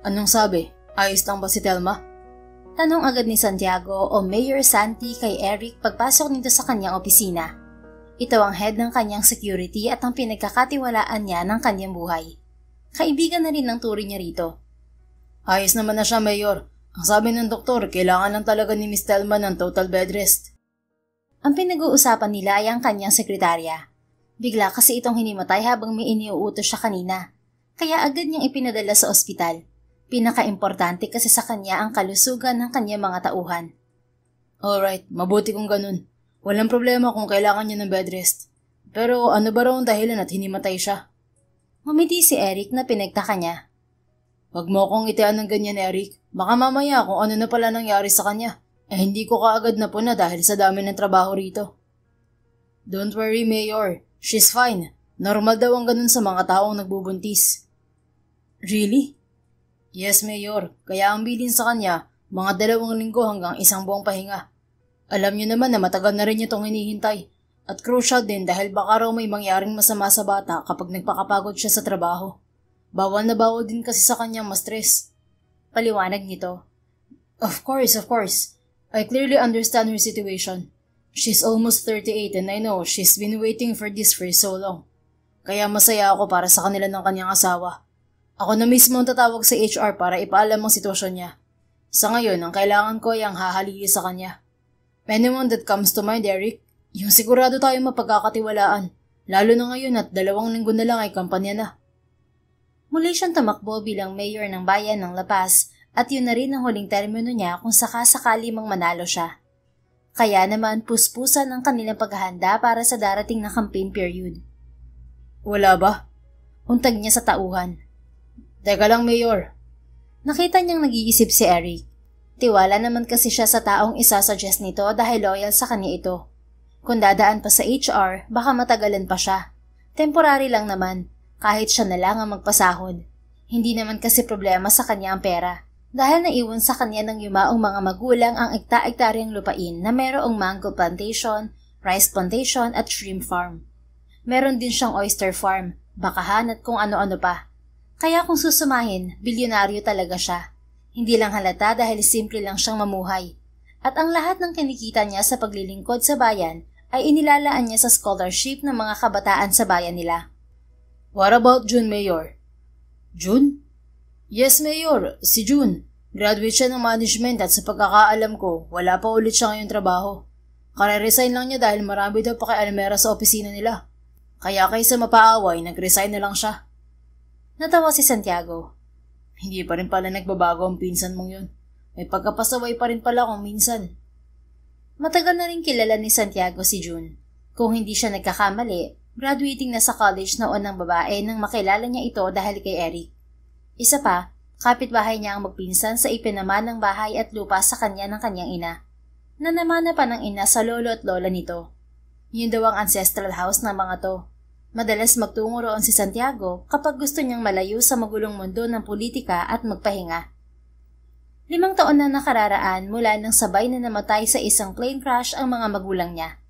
Anong sabi? Ayos lang ba si Telma? Tanong agad ni Santiago o Mayor Santi kay Eric pagpasok nito sa kanyang opisina. Ito ang head ng kanyang security at ang pinagkakatiwalaan niya ng kanyang buhay. Kaibigan na rin ng turing niya rito. Ayos naman na siya, Mayor. Ang sabi ng doktor, kailangan lang talaga ni Miss Telma ng total bed rest. Ang pinag-uusapan nila ay ang kanyang sekretarya. Bigla kasi itong hinimatay habang may iniuutos siya kanina. Kaya agad niyang ipinadala sa ospital. Pinaka-importante kasi sa kanya ang kalusugan ng kanyang mga tauhan. Alright, mabuti kung ganun. Walang problema kung kailangan niya ng bed rest. Pero ano ba raw ang dahilan at hinimatay siya? Ngumiti si Eric na pinagtaka niya. Wag mo akong itian ng ganyan, Eric. Baka mamaya kung ano na pala nangyari sa kanya. Hindi ko kaagad napuna dahil sa dami ng trabaho rito. Don't worry, Mayor. She's fine. Normal daw ang ganun sa mga taong nagbubuntis. Really? Yes, Mayor. Kaya ang bilin sa kanya, mga 2 linggo hanggang 1 buwang pahinga. Alam niyo naman na matagal na rin itong hinihintay. At crucial din dahil baka raw may mangyaring masama sa bata kapag nagpakapagod siya sa trabaho. Bawal na bawal din kasi sa kanyang ma-stress. Paliwanag nito. Of course. I clearly understand her situation. She's almost 38 and I know she's been waiting for this for so long. Kaya masaya ako para sa kanila ng kanyang asawa. Ako na mismo ang tatawag sa HR para ipaalam ang sitwasyon niya. Sa ngayon, ang kailangan ko ay ang hahalili sa kanya. Anyone that comes to mind, Eric, yung sigurado tayong mapagkakatiwalaan, lalo na ngayon at 2 linggo na lang ay kampanya na. Muli siyang tumakbo bilang mayor ng bayan ng La Paz at yun na rin ang huling termino niya kung sakasakali mang manalo siya. Kaya naman puspusan ang kanilang paghahanda para sa darating na campaign period. Wala ba? Untag niya sa tauhan. Teka lang, Mayor. Nakita niyang nag-iisip si Eric. Tiwala naman kasi siya sa taong isasuggest nito dahil loyal sa kanya ito. Kung dadaan pa sa HR, baka matagalan pa siya. Temporary lang naman, kahit siya na lang ang magpasahod. Hindi naman kasi problema sa kanya ang pera. Dahil naiwan sa kanya ng yumaong mga magulang ang ekta-ektaryang lupain na merong mango plantation, rice plantation at shrimp farm. Meron din siyang oyster farm, bakahan at kung ano-ano pa. Kaya kung susumahin, bilyonaryo talaga siya. Hindi lang halata dahil simple lang siyang mamuhay. At ang lahat ng kinikita niya sa paglilingkod sa bayan ay inilalaan niya sa scholarship ng mga kabataan sa bayan nila. What about June, Mayor? June? Yes, Mayor. Si June. Graduate siya ng management at sa pagkakaalam ko, wala pa ulit siya ngayong trabaho. Kare-resign lang niya dahil marami daw pa kay Almera sa opisina nila. Kaya kaysa mapaaway, nag-resign na lang siya. Natawa si Santiago. Hindi pa rin pala nagbabago ang pinsan mong yun. May pagkapasaway pa rin pala kung minsan. Matagal na rin kilala ni Santiago si June. Kung hindi siya nagkakamali, graduating na sa college noon ng babae nang makilala niya ito dahil kay Eric. Isa pa, kapitbahay niya ang magpinsan sa ipinamanang bahay at lupa sa kanya ng kanyang ina. Nanamana pa ng ina sa lolo at lola nito. Yun daw ang ancestral house ng mga to. Madalas magtungo roon si Santiago kapag gusto niyang malayo sa magulong mundo ng politika at magpahinga. 5 taon na nakararaan mula nang sabay na namatay sa isang plane crash ang mga magulang niya.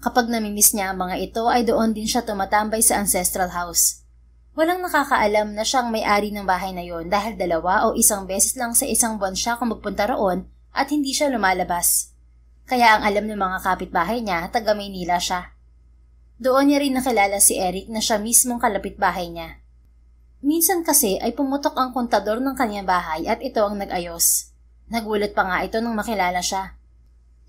Kapag namimiss niya ang mga ito ay doon din siya tumatambay sa ancestral house. Walang nakakaalam na siyang may-ari ng bahay na yon dahil 2 o 1 beses lang sa 1 buwan siya kung magpunta roon at hindi siya lumalabas. Kaya ang alam ng mga kapitbahay niya, taga Maynila siya. Doon niya rin nakilala si Eric na siya mismong kalapit-bahay niya. Minsan kasi ay pumutok ang kontador ng kanyang bahay at ito ang nag-ayos. Nagulat pa nga ito nung makilala siya.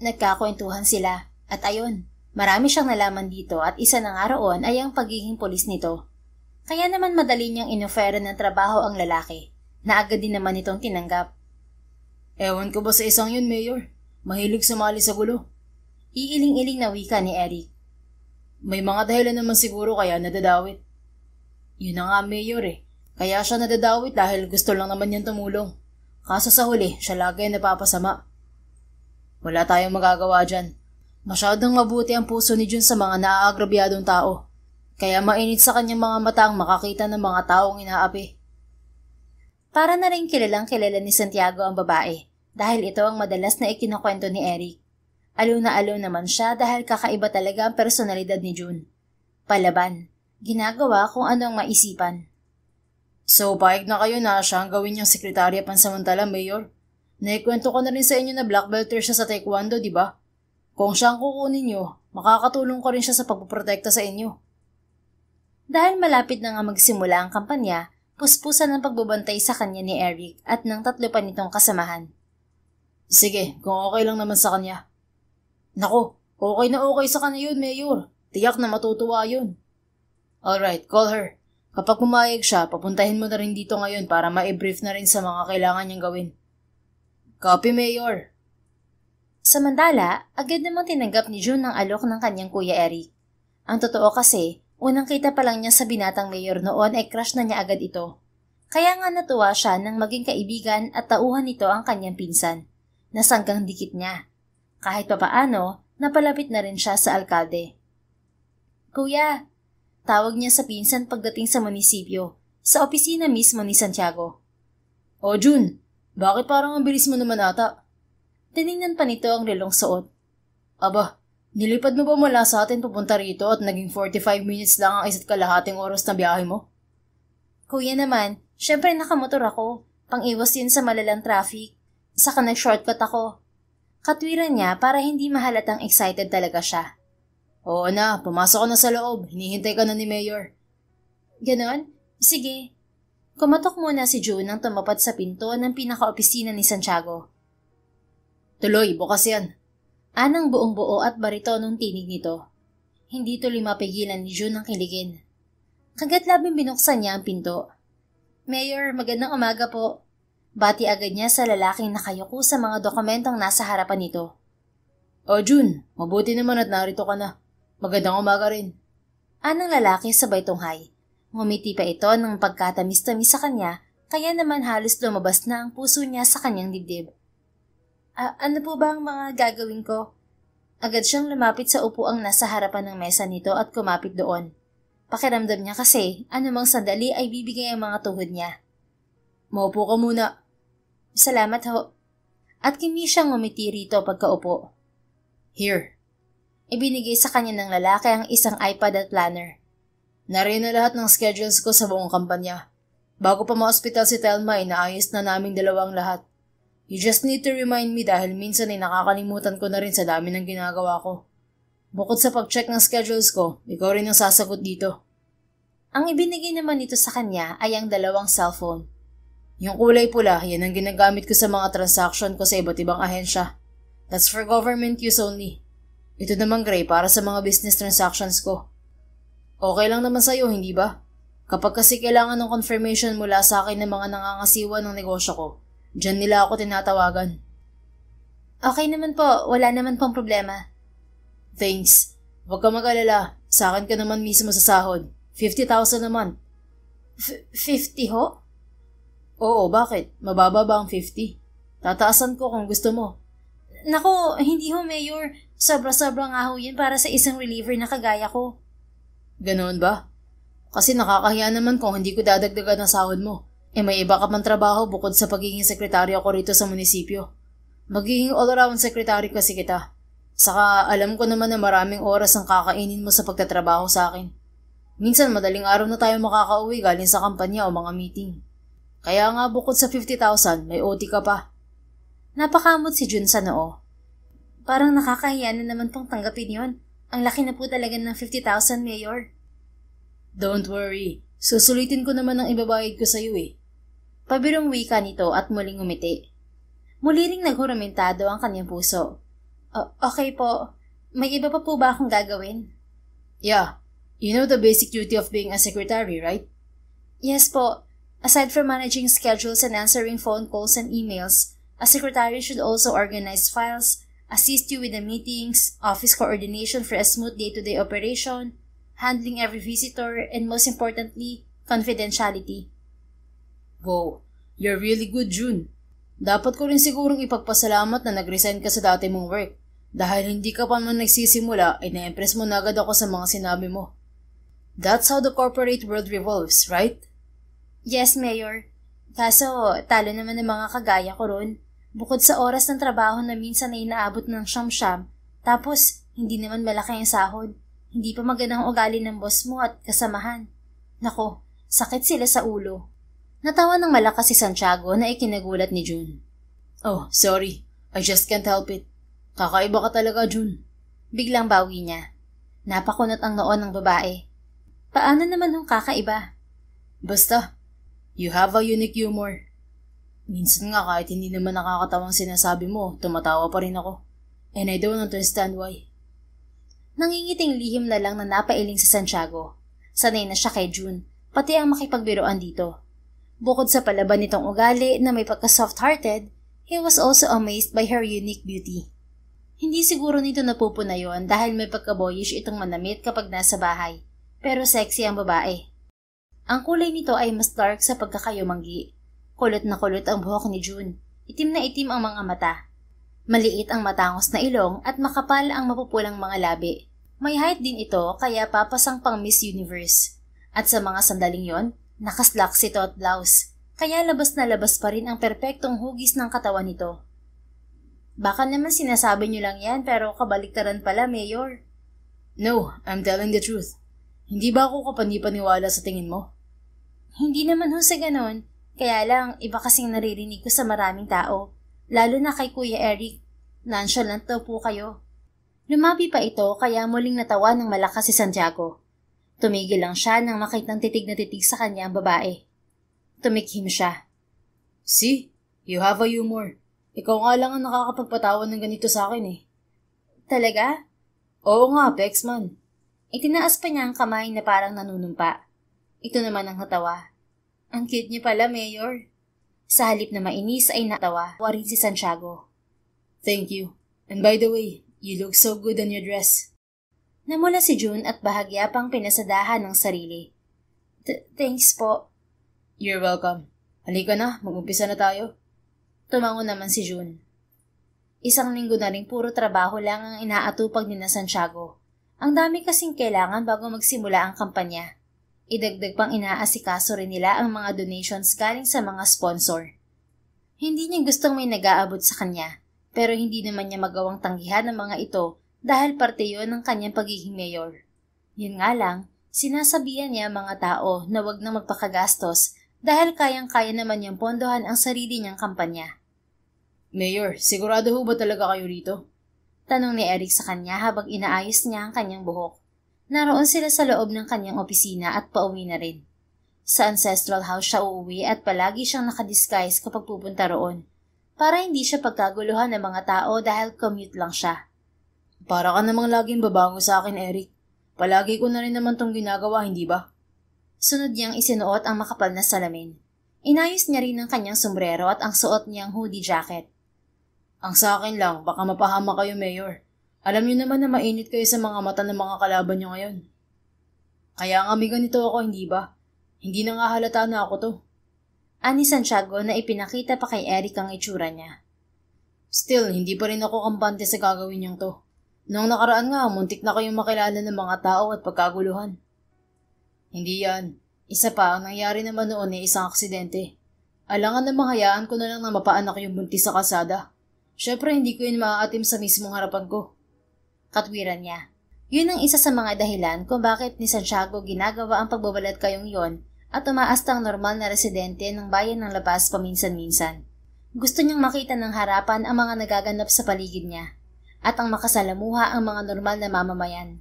Nagkakwentuhan sila at ayun, marami siyang nalaman dito at isa na nga roon ay ang pagiging pulis nito. Kaya naman madali niyang inofera ng trabaho ang lalaki, na agad din naman itong tinanggap. Ewan ko ba sa isang yun, Mayor? Mahilig sumali sa gulo. Iiling-iling na wika ni Eric. May mga dahilan naman siguro kaya nadadawit. Yun na nga, Mayor eh. Kaya siya nadadawit dahil gusto lang naman niyang tumulong. Kaso sa huli, siya lagi ang napapasama. Wala tayong magagawa dyan. Masyadong mabuti ang puso ni Jun sa mga naaagrabyadong tao. Kaya mainit sa kanyang mga mata ang makakita ng mga taong inaapi. Para na rin kilalang-kilala ni Santiago ang babae dahil ito ang madalas na ikinakwento ni Eric. Alo na alo naman siya dahil kakaiba talaga ang personalidad ni June. Palaban. Ginagawa kung ano ang maisipan. So, payag na kayo na siya ang gawin niyang sekretarya pansamantala, Mayor. Naikwento ko na rin sa inyo na black belter siya sa taekwondo, di ba? Kung siya ang kukunin niyo, makakatulong ko rin siya sa pagpoprotekta sa inyo. Dahil malapit na nga magsimula ang kampanya, puspusan ang pagbabantay sa kanya ni Eric at ng 3 pa nitong kasamahan. Sige, kung okay lang naman sa kanya. Nako, okay na okay sa kanya yun, Mayor. Tiyak na matutuwa yun. Alright, call her. Kapag pumayag siya, papuntahin mo na rin dito ngayon para ma-brief na rin sa mga kailangan niyang gawin. Copy, Mayor. Samantala, agad namang tinanggap ni June ang alok ng kanyang kuya Eric. Ang totoo kasi, unang kita pa lang niya sa binatang mayor noon ay crush na niya agad ito. Kaya nga natuwa siya nang maging kaibigan at tauhan nito ang kanyang pinsan. Nasanggang dikit niya. Kahit papaano, napalapit na rin siya sa alkalde. Kuya, tawag niya sa pinsan pagdating sa munisipyo, sa opisina mismo ni Santiago. O June, bakit parang ang bilis mo naman ata? Tinignan pa nito ang relong suot. Aba, nilipad mo ba mula sa atin papunta rito at naging 45 minutes lang ang 1.5 oras na biyahe mo? Kuya naman, syempre nakamotor ako. Pang-iwas yun sa malalang traffic. Saka nag-shortcut ako. Katwiran niya para hindi mahalatang excited talaga siya. Oo na, pumasok ka na sa loob. Hinihintay ka na ni Mayor. Ganon? Sige. Kumatok muna si June nang tumapat sa pinto ng pinaka-opisina ni Santiago. Tuloy, bukas yan. Anang buong buo at baritonong tinig nito. Hindi tuloy mapigilan ni June ang kiligin. Kagat labing binuksan niya ang pinto. Mayor, magandang umaga po. Bati agad niya sa lalaking nakayuko sa mga dokumentong nasa harapan nito. O June, mabuti naman at narito ka na. Magandang umaga rin. Anang lalaki sabay tunghay. Ngumiti pa ito ng pagkatamis-tamis sa kanya, kaya naman halos lumabas na ang puso niya sa kanyang dibdib. Ano po ba ang mga gagawin ko? Agad siyang lumapit sa upuang nasa harapan ng mesa nito at kumapit doon. Pakiramdam niya kasi anumang sandali ay bibigay ang mga tuhod niya. Maupo ka muna. Salamat ho. At kimi siyang ngumiti rito pagkaupo. Here. Ibinigay sa kanya ng lalaki ang isang iPad at planner. Nariyan na lahat ng schedules ko sa buong kampanya. Bago pa ma-hospital si Telma, inaayos na naming dalawang lahat. You just need to remind me dahil minsan ay nakakalimutan ko na rin sa dami ng ginagawa ko. Bukod sa pag-check ng schedules ko, ikaw rin ang sasagot dito. Ang ibinigay naman nito sa kanya ay ang 2 cellphone. Yung kulay pula, yan ang ginagamit ko sa mga transaction ko sa iba't ibang ahensya. That's for government use only. Ito naman gray para sa mga business transactions ko. Okay lang naman sa'yo, hindi ba? Kapag kasi kailangan ng confirmation mula sa akin ng mga nangangasiwa ng negosyo ko, diyan nila ako tinatawagan. Okay naman po, wala naman pong problema. Thanks. Huwag ka mag-alala. Sa akin ka naman mismo sa sahod. 50,000 a month. 50 ho? Oo, bakit? Mababa ba ang 50? Tataasan ko kung gusto mo. Naku, hindi ho, Mayor. Sobra-sobra nga ho yun para sa isang reliever na kagaya ko. Ganoon ba? Kasi nakakahiya naman kung hindi ko dadagdagan ng sahod mo. May iba ka pang trabaho bukod sa pagiging sekretaryo ko rito sa munisipyo. Magiging all-around sekretary kasi kita. Saka alam ko naman na maraming oras ang kakainin mo sa pagtatrabaho sa akin. Minsan madaling araw na tayo makakauwi galing sa kampanya o mga meeting. Kaya nga bukod sa 50,000, may OT ka pa. Napakamot si Jun sa noo. Parang nakakahiya na naman pong tanggapin yon. Ang laki na po talaga ng 50,000, Mayor. Don't worry. Susulitin ko naman ang ibabayad ko sa'yo eh. Pabirong wika nito at muling umiti. Muli ring naghuramentado ang kanyang puso. Okay po. May iba pa po ba akong gagawin? Yeah. You know the basic duty of being a secretary, right? Yes po. Aside from managing schedules and answering phone calls and emails, a secretary should also organize files, assist you with the meetings, office coordination for a smooth day-to-day operation, handling every visitor, and most importantly, confidentiality. Wow, you're really good, June. Dapat ko rin sigurong ipagpasalamat na nag-resign ka sa dati mong work. Dahil hindi ka pa man nagsisimula, ay na-impress mo na agad ako sa mga sinabi mo. That's how the corporate world revolves, right? Yes, Mayor. Kaso, talo naman ng mga kagaya ko ron. Bukod sa oras ng trabaho na minsan ay inaabot ng siyam-siyam, tapos hindi naman malaki ang sahod. Hindi pa magandang ugali ng boss mo at kasamahan. Nako, sakit sila sa ulo. Natawa ng malakas si Santiago na ikinagulat ni June. Oh, sorry. I just can't help it. Kakaiba ka talaga, June. Biglang bawi niya. Napakunot ang noon ng babae. Paano naman hong kakaiba? Basta, you have a unique humor. Minsan nga kahit hindi naman nakakatawang sinasabi mo, tumatawa pa rin ako. And I don't understand why. Nangingiting lihim na lang na napailing si Santiago. Sanay na siya kay June, pati ang makipagbiroan dito. Bukod sa palaban nitong ugali na may pagka-soft-hearted, he was also amazed by her unique beauty. Hindi siguro nito napupuna yon dahil may pagka-boyish itong manamit kapag nasa bahay, pero sexy ang babae. Ang kulay nito ay mas dark sa pagkakayumanggi. Kulot na kulot ang buhok ni June, itim na itim ang mga mata. Maliit ang matangos na ilong at makapal ang mapupulang mga labi. May height din ito kaya papasang pang Miss Universe. At sa mga sandaling yon, nakaslak ito at blouse, kaya labas na labas pa rin ang perpektong hugis ng katawan nito. Baka naman sinasabi niyo lang yan pero kabaliktaran pala, Mayor. No, I'm telling the truth. Hindi ba ako kapani-paniwala sa tingin mo? Hindi naman ho sa ganon, kaya lang iba kasing naririnig ko sa maraming tao, lalo na kay Kuya Eric. Nonchalant daw po kayo. Lumabi pa ito kaya muling natawa ng malakas si Santiago. Tumigil lang siya nang makitang titig na titig sa kanya ang babae. Tumikhim siya. See? You have a humor. Ikaw nga lang ang nakakapagpatawa ng ganito sa akin eh. Talaga? Oo nga, Pexman. Itinaas pa niya ang kamay na parang nanunumpa. Ito naman ang natawa. Ang cute niyo pala, Mayor. Sa halip na mainis ay natawa rin si Santiago. Thank you. And by the way, you look so good on your dress. Namula si June at bahagya pang pinasadahan ng sarili. Thanks po. You're welcome. Halika na, mag-umpisa na tayo. Tumango naman si June. Isang linggo na rin puro trabaho lang ang inaatupag ni na Santiago. Ang dami kasing kailangan bago magsimula ang kampanya. Idagdag pang inaasikaso rin nila ang mga donations galing sa mga sponsor. Hindi niya gustong may nag-aabot sa kanya, pero hindi naman niya magawang tanggihan ang mga ito dahil parte yon ng kanyang pagiging mayor. Yun nga lang, sinasabihan niya mga tao na wag na magpakagastos dahil kayang-kaya naman niyang pondohan ang sarili niyang kampanya. Mayor, sigurado ho ba talaga kayo rito? Tanong ni Eric sa kanya habang inaayos niya ang kanyang buhok. Naroon sila sa loob ng kanyang opisina at pauwi na rin. Sa ancestral house siya uuwi at palagi siyang nakadisguise kapag pupunta roon para hindi siya pagkaguluhan ng mga tao dahil commute lang siya. Para ka namang laging babango sa akin, Eric. Palagi ko na rin naman tong ginagawa, hindi ba? Sunod niyang isinuot ang makapal na salamin. Inayos niya rin ang kanyang sombrero at ang suot niyang hoodie jacket. Ang sa akin lang, baka mapahama kayo, Mayor. Alam niyo naman na mainit kayo sa mga mata ng mga kalaban niyo ngayon. Kaya nga may ganito ako, hindi ba? Hindi na nga halata na ako to. Ani Santiago na ipinakita pa kay Eric ang itsura niya. Still, hindi pa rin ako kampante sa gagawin niyang to. Noong nakaraan nga, muntik na kayong makilala ng mga tao at pagkaguluhan. Hindi yan. Isa pa, ang nangyari naman noon ay isang aksidente. Alangan na mahayaan ko na lang na mapaanak yung buntis sa kalsada. Syempre, hindi ko yun maaatim sa mismong harapan ko. Katwiran niya. Yun ang isa sa mga dahilan kung bakit ni Santiago ginagawa ang pagbabalat kayong yon at umaastang normal na residente ng bayan ng La Paz paminsan-minsan. Gusto niyang makita ng harapan ang mga nagaganap sa paligid niya at ang makasalamuha ang mga normal na mamamayan.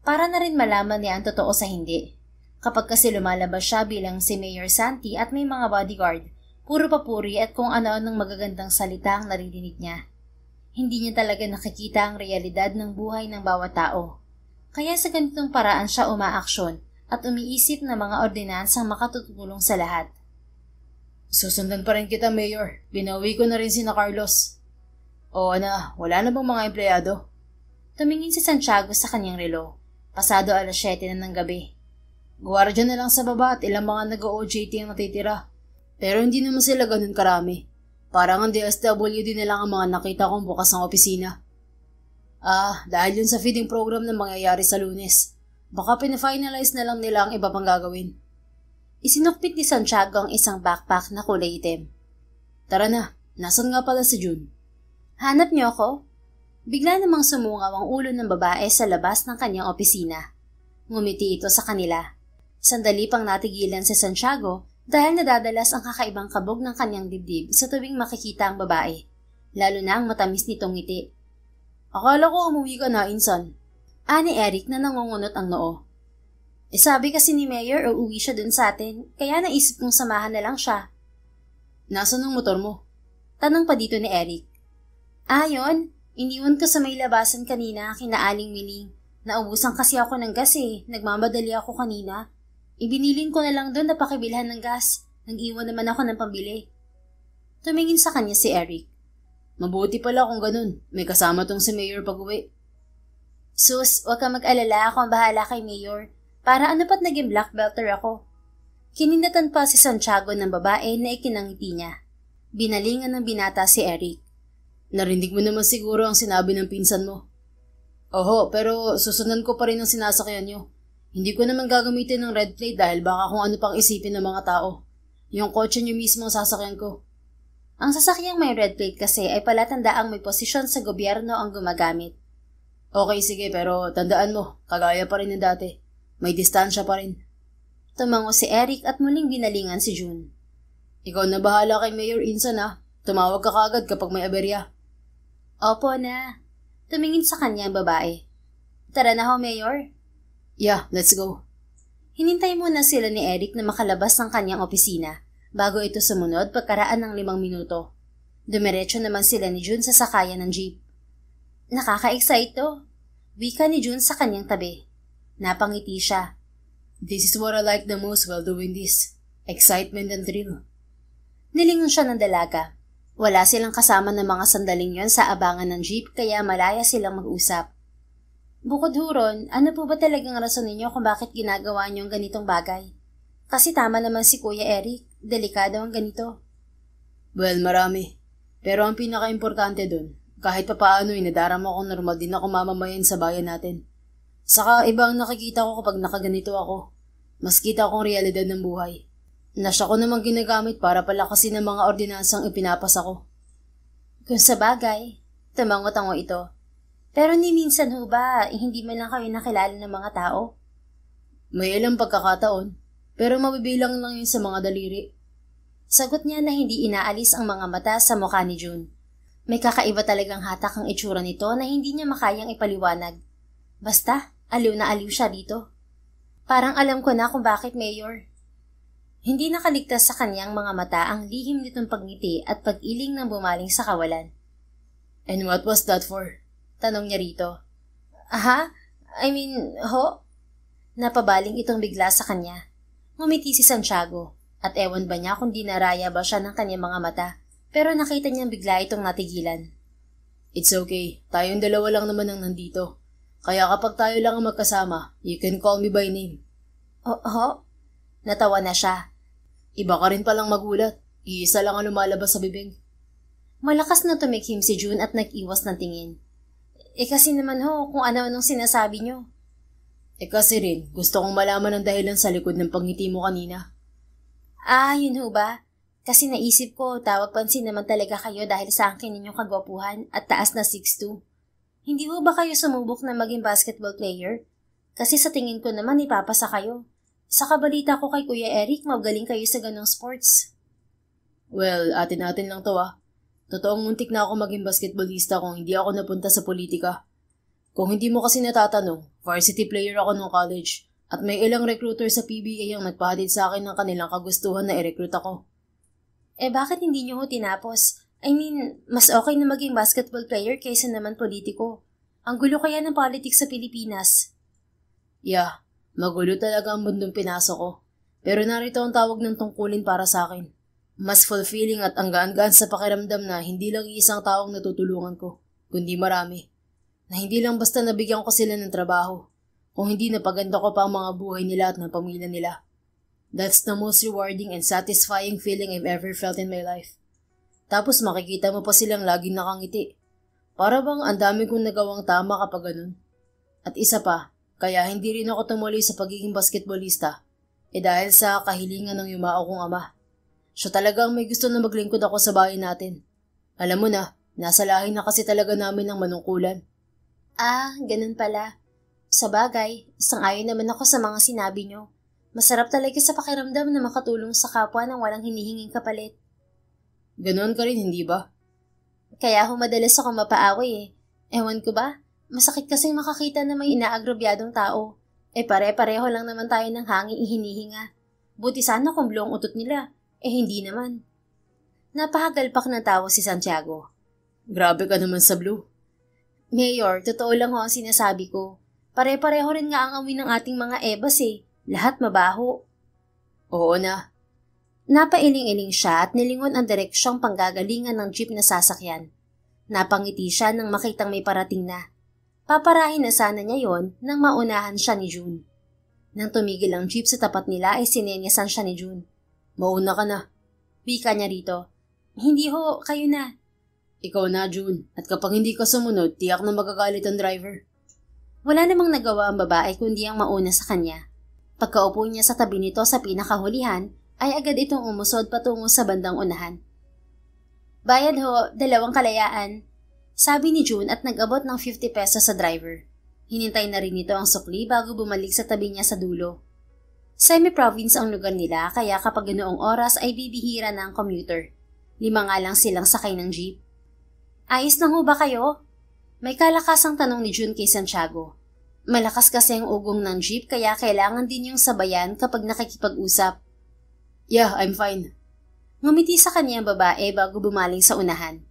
Para na rin malaman niya ang totoo sa hindi. Kapag kasi lumalabas siya bilang si Mayor Santi at may mga bodyguard, puro papuri at kung ano-anong magagandang salita ang naririnig niya. Hindi niya talaga nakikita ang realidad ng buhay ng bawat tao. Kaya sa ganitong paraan siya umaaksyon at umiisip ng mga ordinansang makatutulong sa lahat. Susundan pa rin kita, Mayor. Binawi ko na rin sina Carlos. Oo na, wala na bang mga empleyado? Tumingin si Santiago sa kanyang relo. Pasado 7:00 na ng gabi. Guwardiya na lang sa baba at ilang mga nag-OJT ang natitira. Pero hindi naman sila ganun karami. Parang ang DSWD na lang ang mga nakita kong bukas ng opisina. Dahil yun sa feeding program na mangyayari sa Lunes. Baka pina-finalize na lang nila ang iba pang gagawin. Isinukpit ni Santiago ang isang backpack na kulay itim. Tara na, nasan nga pala si June? Hanap niyo ako? Bigla namang sumungaw ang ulo ng babae sa labas ng kanyang opisina. Ngumiti ito sa kanila. Sandali pang natigilan si Santiago Dahil nadadalas ang kakaibang kabog ng kanyang dibdib sa tuwing makikita ang babae, lalo na ang matamis nitong ngiti. Akala ko umuwi ka na, Insan. Ani Eric na nangungunot ang noo. Sabi kasi ni Mayor uuwi siya dun sa atin, kaya naisip kong samahan na lang siya. Nasaan ang motor mo? Tanong pa dito ni Eric. Yun. Iniwan ko sa may labasan kanina kina Aling Miling. Naubusan kasi ako ng gas Nagmamadali ako kanina. Ibinilin ko na lang doon na pakibilhan ng gas. Nag-iwan naman ako ng pambili. Tumingin sa kanya si Eric. Mabuti pala kung ganun. May kasama tong si Mayor pag-uwi. Sus, wag ka mag-alala, ako ang bahala kay Mayor. Para ano pa't naging black belter ako? Kininatan pa si Santiago ng babae na ikinangiti niya. Binalingan ng binata si Eric. Narinig mo naman siguro ang sinabi ng pinsan mo. Oho, pero susundan ko pa rin ang sinasakyan nyo. Hindi ko naman gagamitin ng red plate dahil baka kung ano pang isipin ng mga tao. Yung kotse nyo mismo ang sasakyan ko. Ang sasakyang may red plate kasi ay palatandaang may posisyon sa gobyerno ang gumagamit. Okay, sige, pero tandaan mo, kagaya pa rin ng dati. May distansya pa rin. Tumango si Eric at muling binalingan si June. Ikaw na bahala kay Mayor Insan Tumawag ka kagad kapag may aberya. Opo na. Tumingin sa kanya ang babae. Tara na ho, Mayor. Yeah, let's go. Hinintay muna sila ni Eric na makalabas ng kanyang opisina bago ito sumunod pagkaraan ng 5 minuto. Dumiretso naman sila ni June sa sakayan ng jeep. Nakaka-excite to. Wika ni June sa kanyang tabi. Napangiti siya. This is what I like the most while doing this. Excitement and thrill. Nilingon siya ng dalaga. Wala silang kasama ng mga sandaling yon sa abangan ng jeep kaya malaya silang mag-usap. Bukod huron, ano po ba talagang rason ninyo kung bakit ginagawa niyo ang ganitong bagay? Kasi tama naman si Kuya Eric, delikado ang ganito. Well, marami. Pero ang pinaka-importante dun, kahit papaano nadarama akong normal din ako mamamayan sa bayan natin. Saka ibang nakikita ko kapag nakaganito ako. Mas kita akong realidad ng buhay. Na siya ko namang ginagamit para palakasin ng mga ordinansang ipinapasa ko. Kung sa bagay, tumango-tango ito. Pero ni minsan ho ba, hindi man lang kayo nakilala ng mga tao? May ilang pagkakataon, pero mabibilang lang yun sa mga daliri. Sagot niya na hindi inaalis ang mga mata sa mukha ni June. May kakaiba talagang hatak ang itsura nito na hindi niya makayang ipaliwanag. Basta, aliw na aliw siya dito. Parang alam ko na kung bakit, Mayor. Hindi nakaligtas sa kanyang mga mata ang lihim nitong pagngiti at pag-iling ng bumaling sa kawalan. And what was that for? Tanong niya rito. Aha? Ho? Napabaling itong bigla sa kanya. Ngumiti si Santiago at ewan ba niya kung dinaraya ba siya ng kanyang mga mata. Pero nakita niyang bigla itong natigilan. It's okay. Tayong dalawa lang naman ang nandito. Kaya kapag tayo lang ang magkasama, you can call me by name. Ho? Natawa na siya. Iba ka rin palang magulat. Iisa lang ang lumalabas sa bibig. Malakas na tumikhim si June at nag-iwas ng tingin. Kasi naman ho, kung ano-anong sinasabi niyo. Kasi rin, gusto kong malaman ang dahilan sa likod ng pangiti mo kanina. Yun ho ba? Kasi naisip ko, tawag pansin naman talaga kayo dahil sa akin ninyong kagwapuhan at taas na 6'2". Hindi ho ba kayo sumubok na maging basketball player? Kasi sa tingin ko naman ipapasa kayo. Sa kabalita ko kay Kuya Eric, magaling kayo sa ganong sports. Well, atin-atin lang to Totoong muntik na ako maging basketballista kung hindi ako napunta sa politika. Kung hindi mo kasi natatanong, varsity player ako nung college at may ilang recruiter sa PBA ang nagpahatid sa akin ng kanilang kagustuhan na i-recruit ako. Bakit hindi niyo ho tinapos? Mas okay na maging basketball player kaysa naman politiko. Ang gulo kaya ng politics sa Pilipinas. Yeah, magulo talaga ang mundong pinasok ko. Pero narito ang tawag ng tungkulin para sa akin. Mas fulfilling at ang gaan-gaan sa pakiramdam na hindi lang isang taong natutulungan ko, kundi marami. Na hindi lang basta nabigyan ko sila ng trabaho, kung hindi napaganda ko pa ang mga buhay nila at ng pamilya nila. That's the most rewarding and satisfying feeling I've ever felt in my life. Tapos makikita mo pa silang laging nakangiti. Para bang ang dami kong nagawang tama kapag ganun. At isa pa, kaya hindi rin ako tumuloy sa pagiging basketballista, dahil sa kahilingan ng yumao kong ama. Siya talagang may gusto na maglingkod ako sa bahay natin. Alam mo na, nasa lahi na kasi talaga namin ang manungkulan. Ganun pala. Sa bagay, sang-ayon naman ako sa mga sinabi nyo. Masarap talaga sa pakiramdam na makatulong sa kapwa nang walang hinihinging kapalit. Ganoon ka rin, hindi ba? Kaya madalas ako mapaaway eh. Ewan ko ba? Masakit kasing makakita na may inaagrobyadong tao. Pare-pareho lang naman tayo ng hangin hinihinga. Buti sana kung blue ang utot nila. Hindi naman. Napahagalpak ng tawa si Santiago. Grabe ka naman sa blue. Mayor, totoo lang ho ang sinasabi ko. Pare-pareho rin nga ang amoy ng ating mga ebas eh. Lahat mabaho. Oo na. Napailing-iling siya at nilingon ang direksyong panggagalingan ng jeep na sasakyan. Napangiti siya nang makitang may parating na. Paparahin na sana niya yon nang maunahan siya ni June. Nang tumigil ang jeep sa tapat nila ay sinenyasan siya ni June. Mauna ka na. Wika niya rito. Hindi ho, kayo na. Ikaw na, June. At kapag hindi ka sumunod, tiyak na magagalit ang driver. Wala namang nagawa ang babae kundi ang mauna sa kanya. Pagkaupo niya sa tabi nito sa pinakahulihan, ay agad itong umusod patungo sa bandang unahan. Bayad ho, 2 kalayaan. Sabi ni June at nag-abot ng 50 pesos sa driver. Hinintay na rin nito ang sukli bago bumalik sa tabi niya sa dulo. Semi-province ang lugar nila kaya kapag ganoong oras ay bibihira na ang commuter. 5 nga lang silang sakay ng jeep. Ayos na ho ba kayo? May kalakasang tanong ni June kay Santiago. Malakas kasi ang ugong ng jeep kaya kailangan din yung sabayan kapag nakikipag-usap. Yeah, I'm fine. Ngumiti sa kanya ang babae bago bumaling sa unahan.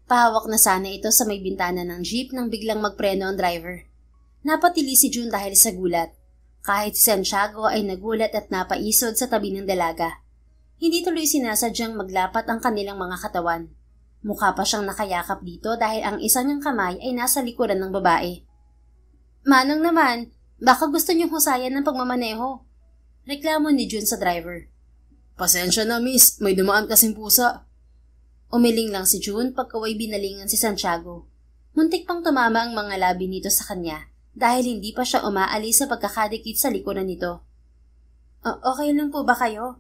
Pahawak na sana ito sa may bintana ng jeep nang biglang magpreno ang driver. Napatili si June dahil sa gulat. Kahit si Santiago ay nagulat at napaisod sa tabi ng dalaga. Hindi tuloy sinasadyang maglapat ang kanilang mga katawan. Mukha pa siyang nakayakap dito dahil ang isa niyang kamay ay nasa likuran ng babae. Manong naman, baka gusto niyong husayan ng pagmamaneho. Reklamo ni June sa driver. Pasensya na, miss. May dumaan kasing pusa. Umiling lang si June pagkaway binalingan si Santiago. Muntik pang tumama ang mga labi nito sa kanya dahil hindi pa siya umaalis sa pagkakadikit sa likuran nito. Okay lang po ba kayo?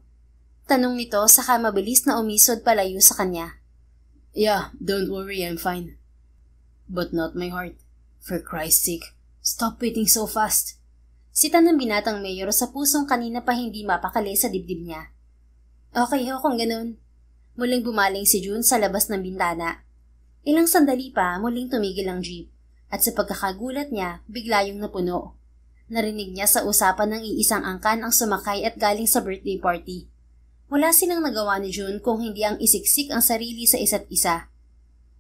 Tanong nito saka mabilis na umisod palayo sa kanya. Yeah, don't worry, I'm fine. But not my heart. For Christ's sake, stop beating so fast. Sita ng binatang mayor sa pusong kanina pa hindi mapakali sa dibdib niya. Okay ho kung ganun. Muling bumaling si June sa labas ng bintana. Ilang sandali pa muling tumigil ang jeep at sa pagkakagulat niya bigla yung napuno. Narinig niya sa usapan ng iisang angkan ang sumakay at galing sa birthday party. Wala silang nagawa ni June kung hindi ang isiksik ang sarili sa isa't isa.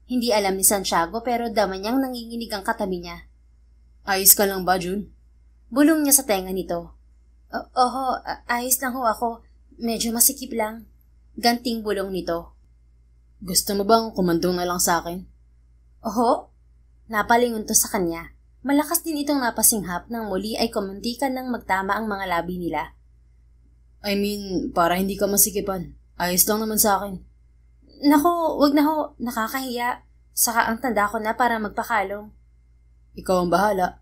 Hindi alam ni Santiago pero dama niyang nanginginig ang katabi niya. Ayos ka lang ba, June? Bulong niya sa tenga nito. Oho, ayos lang ho ako. Medyo masikip lang. Ganting bulong nito. Gusto mo bang kumandong na lang sa akin? Oho. Napalingon to sa kanya. Malakas din itong napasinghap nang muli ay kumuntikan ng magtama ang mga labi nila. I mean, para hindi ka masikipan. Ayos lang naman sa akin. Naku, wag na ho. Nakakahiya. Saka ang tanda ko na para magpakalong. Ikaw ang bahala.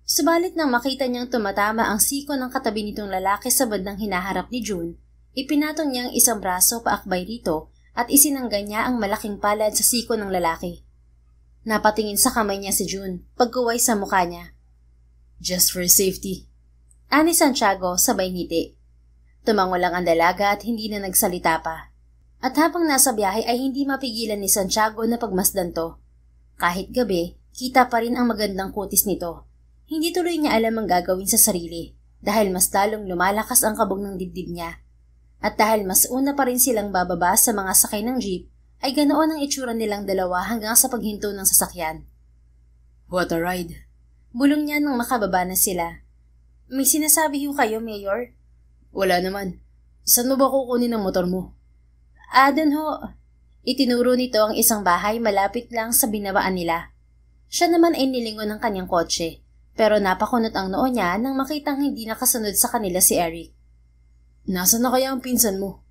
Subalit nang makita niyang tumatama ang siko ng katabi nitong lalaki sa bandang hinaharap ni June, ipinatong niya ang isang braso paakbay rito at isinangga niya ang malaking palad sa siko ng lalaki. Napatingin sa kamay niya si June, pagkuway sa mukha niya. Just for safety. Ani Santiago sabay ngiti. Tumango lang ang dalaga at hindi na nagsalita pa. At habang nasa biyahe ay hindi mapigilan ni Santiago na pagmasdan to. Kahit gabi, kita pa rin ang magandang kutis nito. Hindi tuloy niya alam ang gagawin sa sarili dahil mas lalong lumalakas ang kabog ng dibdib niya. At dahil mas una pa rin silang bababa sa mga sakay ng jeep, ay ganoon ang itsura nilang dalawa hanggang sa paghinto ng sasakyan. What a ride. Bulong niya nang makababa na sila. May sinasabi ho kayo, Mayor? Wala naman. Saan mo ba kukunin ang motor mo? Dun ho. Itinuro nito ang isang bahay malapit lang sa binabaan nila. Siya naman ay nilingon ng kanyang kotse, pero napakunot ang noo niya nang makitang hindi nakasunod sa kanila si Eric. Nasaan na kaya ang pinsan mo?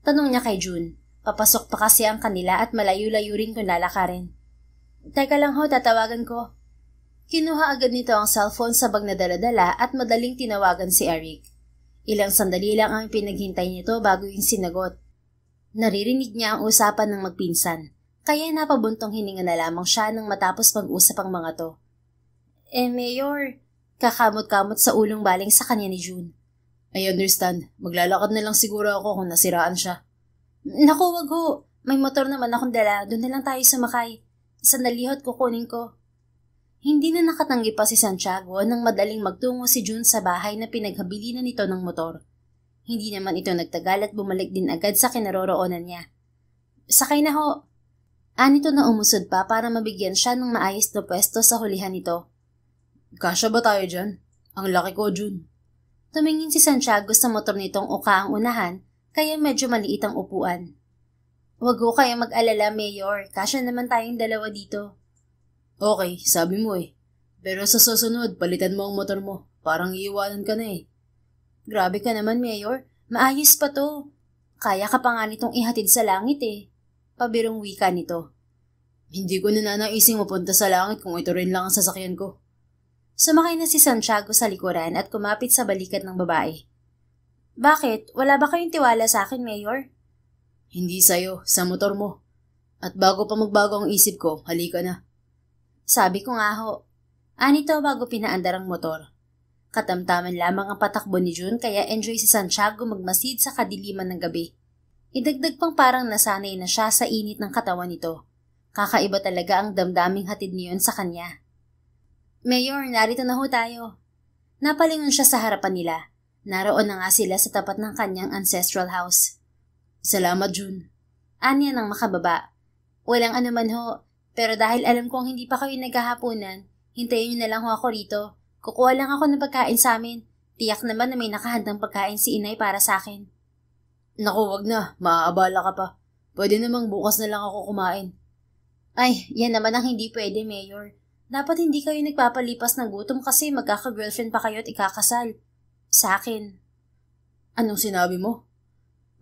Tanong niya kay June. Papasok pa kasi ang kanila at malayo-layo rin kung lalakarin. Teka lang ho, tatawagan ko. Kinuha agad nito ang cellphone sa bag na dala-dala at madaling tinawagan si Eric. Ilang sandali lang ang pinaghintay nito bago yung sinagot. Naririnig niya ang usapan ng magpinsan, kaya napabuntong hininga na lamang siya nang matapos mag-usap ang mga to. Mayor, kakamot-kamot sa ulong baling sa kanya ni June. I understand. Maglalakad na lang siguro ako kung nasiraan siya. Naku, wag ho. May motor naman akong dala. Doon na lang tayo sumakay. Sandali ho't kukunin ko. Hindi na nakatanggi pa si Santiago nang madaling magtungo si June sa bahay na pinaghabilinan nito ng motor. Hindi naman ito nagtagal at bumalik din agad sa kinaroroonan niya. Sakay na ho. Anito na umusod pa para mabigyan siya ng maayos na pwesto sa hulihan nito. Kasya ba tayo dyan? Ang laki ko, June. Tumingin si Santiago sa motor nitong uka ang unahan, kaya medyo maliit ang upuan. Huwag ho kayo mag-alala, Mayor. Kasya naman tayong dalawa dito. Okay, sabi mo eh. Pero sa susunod, palitan mo ang motor mo. Parang iiwanan ka na eh. Grabe ka naman, Mayor. Maayos pa to. Kaya ka pa nga nitong ihatid sa langit eh. Pabirong wika nito. Hindi ko nananaising mapunta sa langit kung ito rin lang ang sasakyan ko. Sumakay na si Santiago sa likuran at kumapit sa balikat ng babae. Bakit? Wala ba kayong tiwala sa akin, Mayor? Hindi sa'yo, sa motor mo. At bago pa magbago ang isip ko, halika na. Sabi ko nga ho. Anito bago pinaandar ang motor. Katamtaman lamang ang patakbo ni June kaya enjoy si Santiago magmasid sa kadiliman ng gabi. Idagdag pang parang nasanay na siya sa init ng katawan nito. Kakaiba talaga ang damdaming hatid niyon sa kanya. Mayor, narito na ho tayo. Napalingon siya sa harapan nila. Naroon na nga sila sa tapat ng kanyang ancestral house. Salamat, June. Anya nang makababa. Walang anuman ho, pero dahil alam kong hindi pa kayo naghahaponan, hintayin niyo na lang ho ako rito. Kukuha lang ako ng pagkain sa amin. Tiyak naman na may nakahandang pagkain si inay para sa akin. Naku, wag na. Maaabala ka pa. Pwede namang bukas na lang ako kumain. Ay, yan naman ang hindi pwede, Mayor. Dapat hindi kayo nagpapalipas ng gutom kasi magkaka-girlfriend pa kayo at ikakasal. Sa akin. Anong sinabi mo?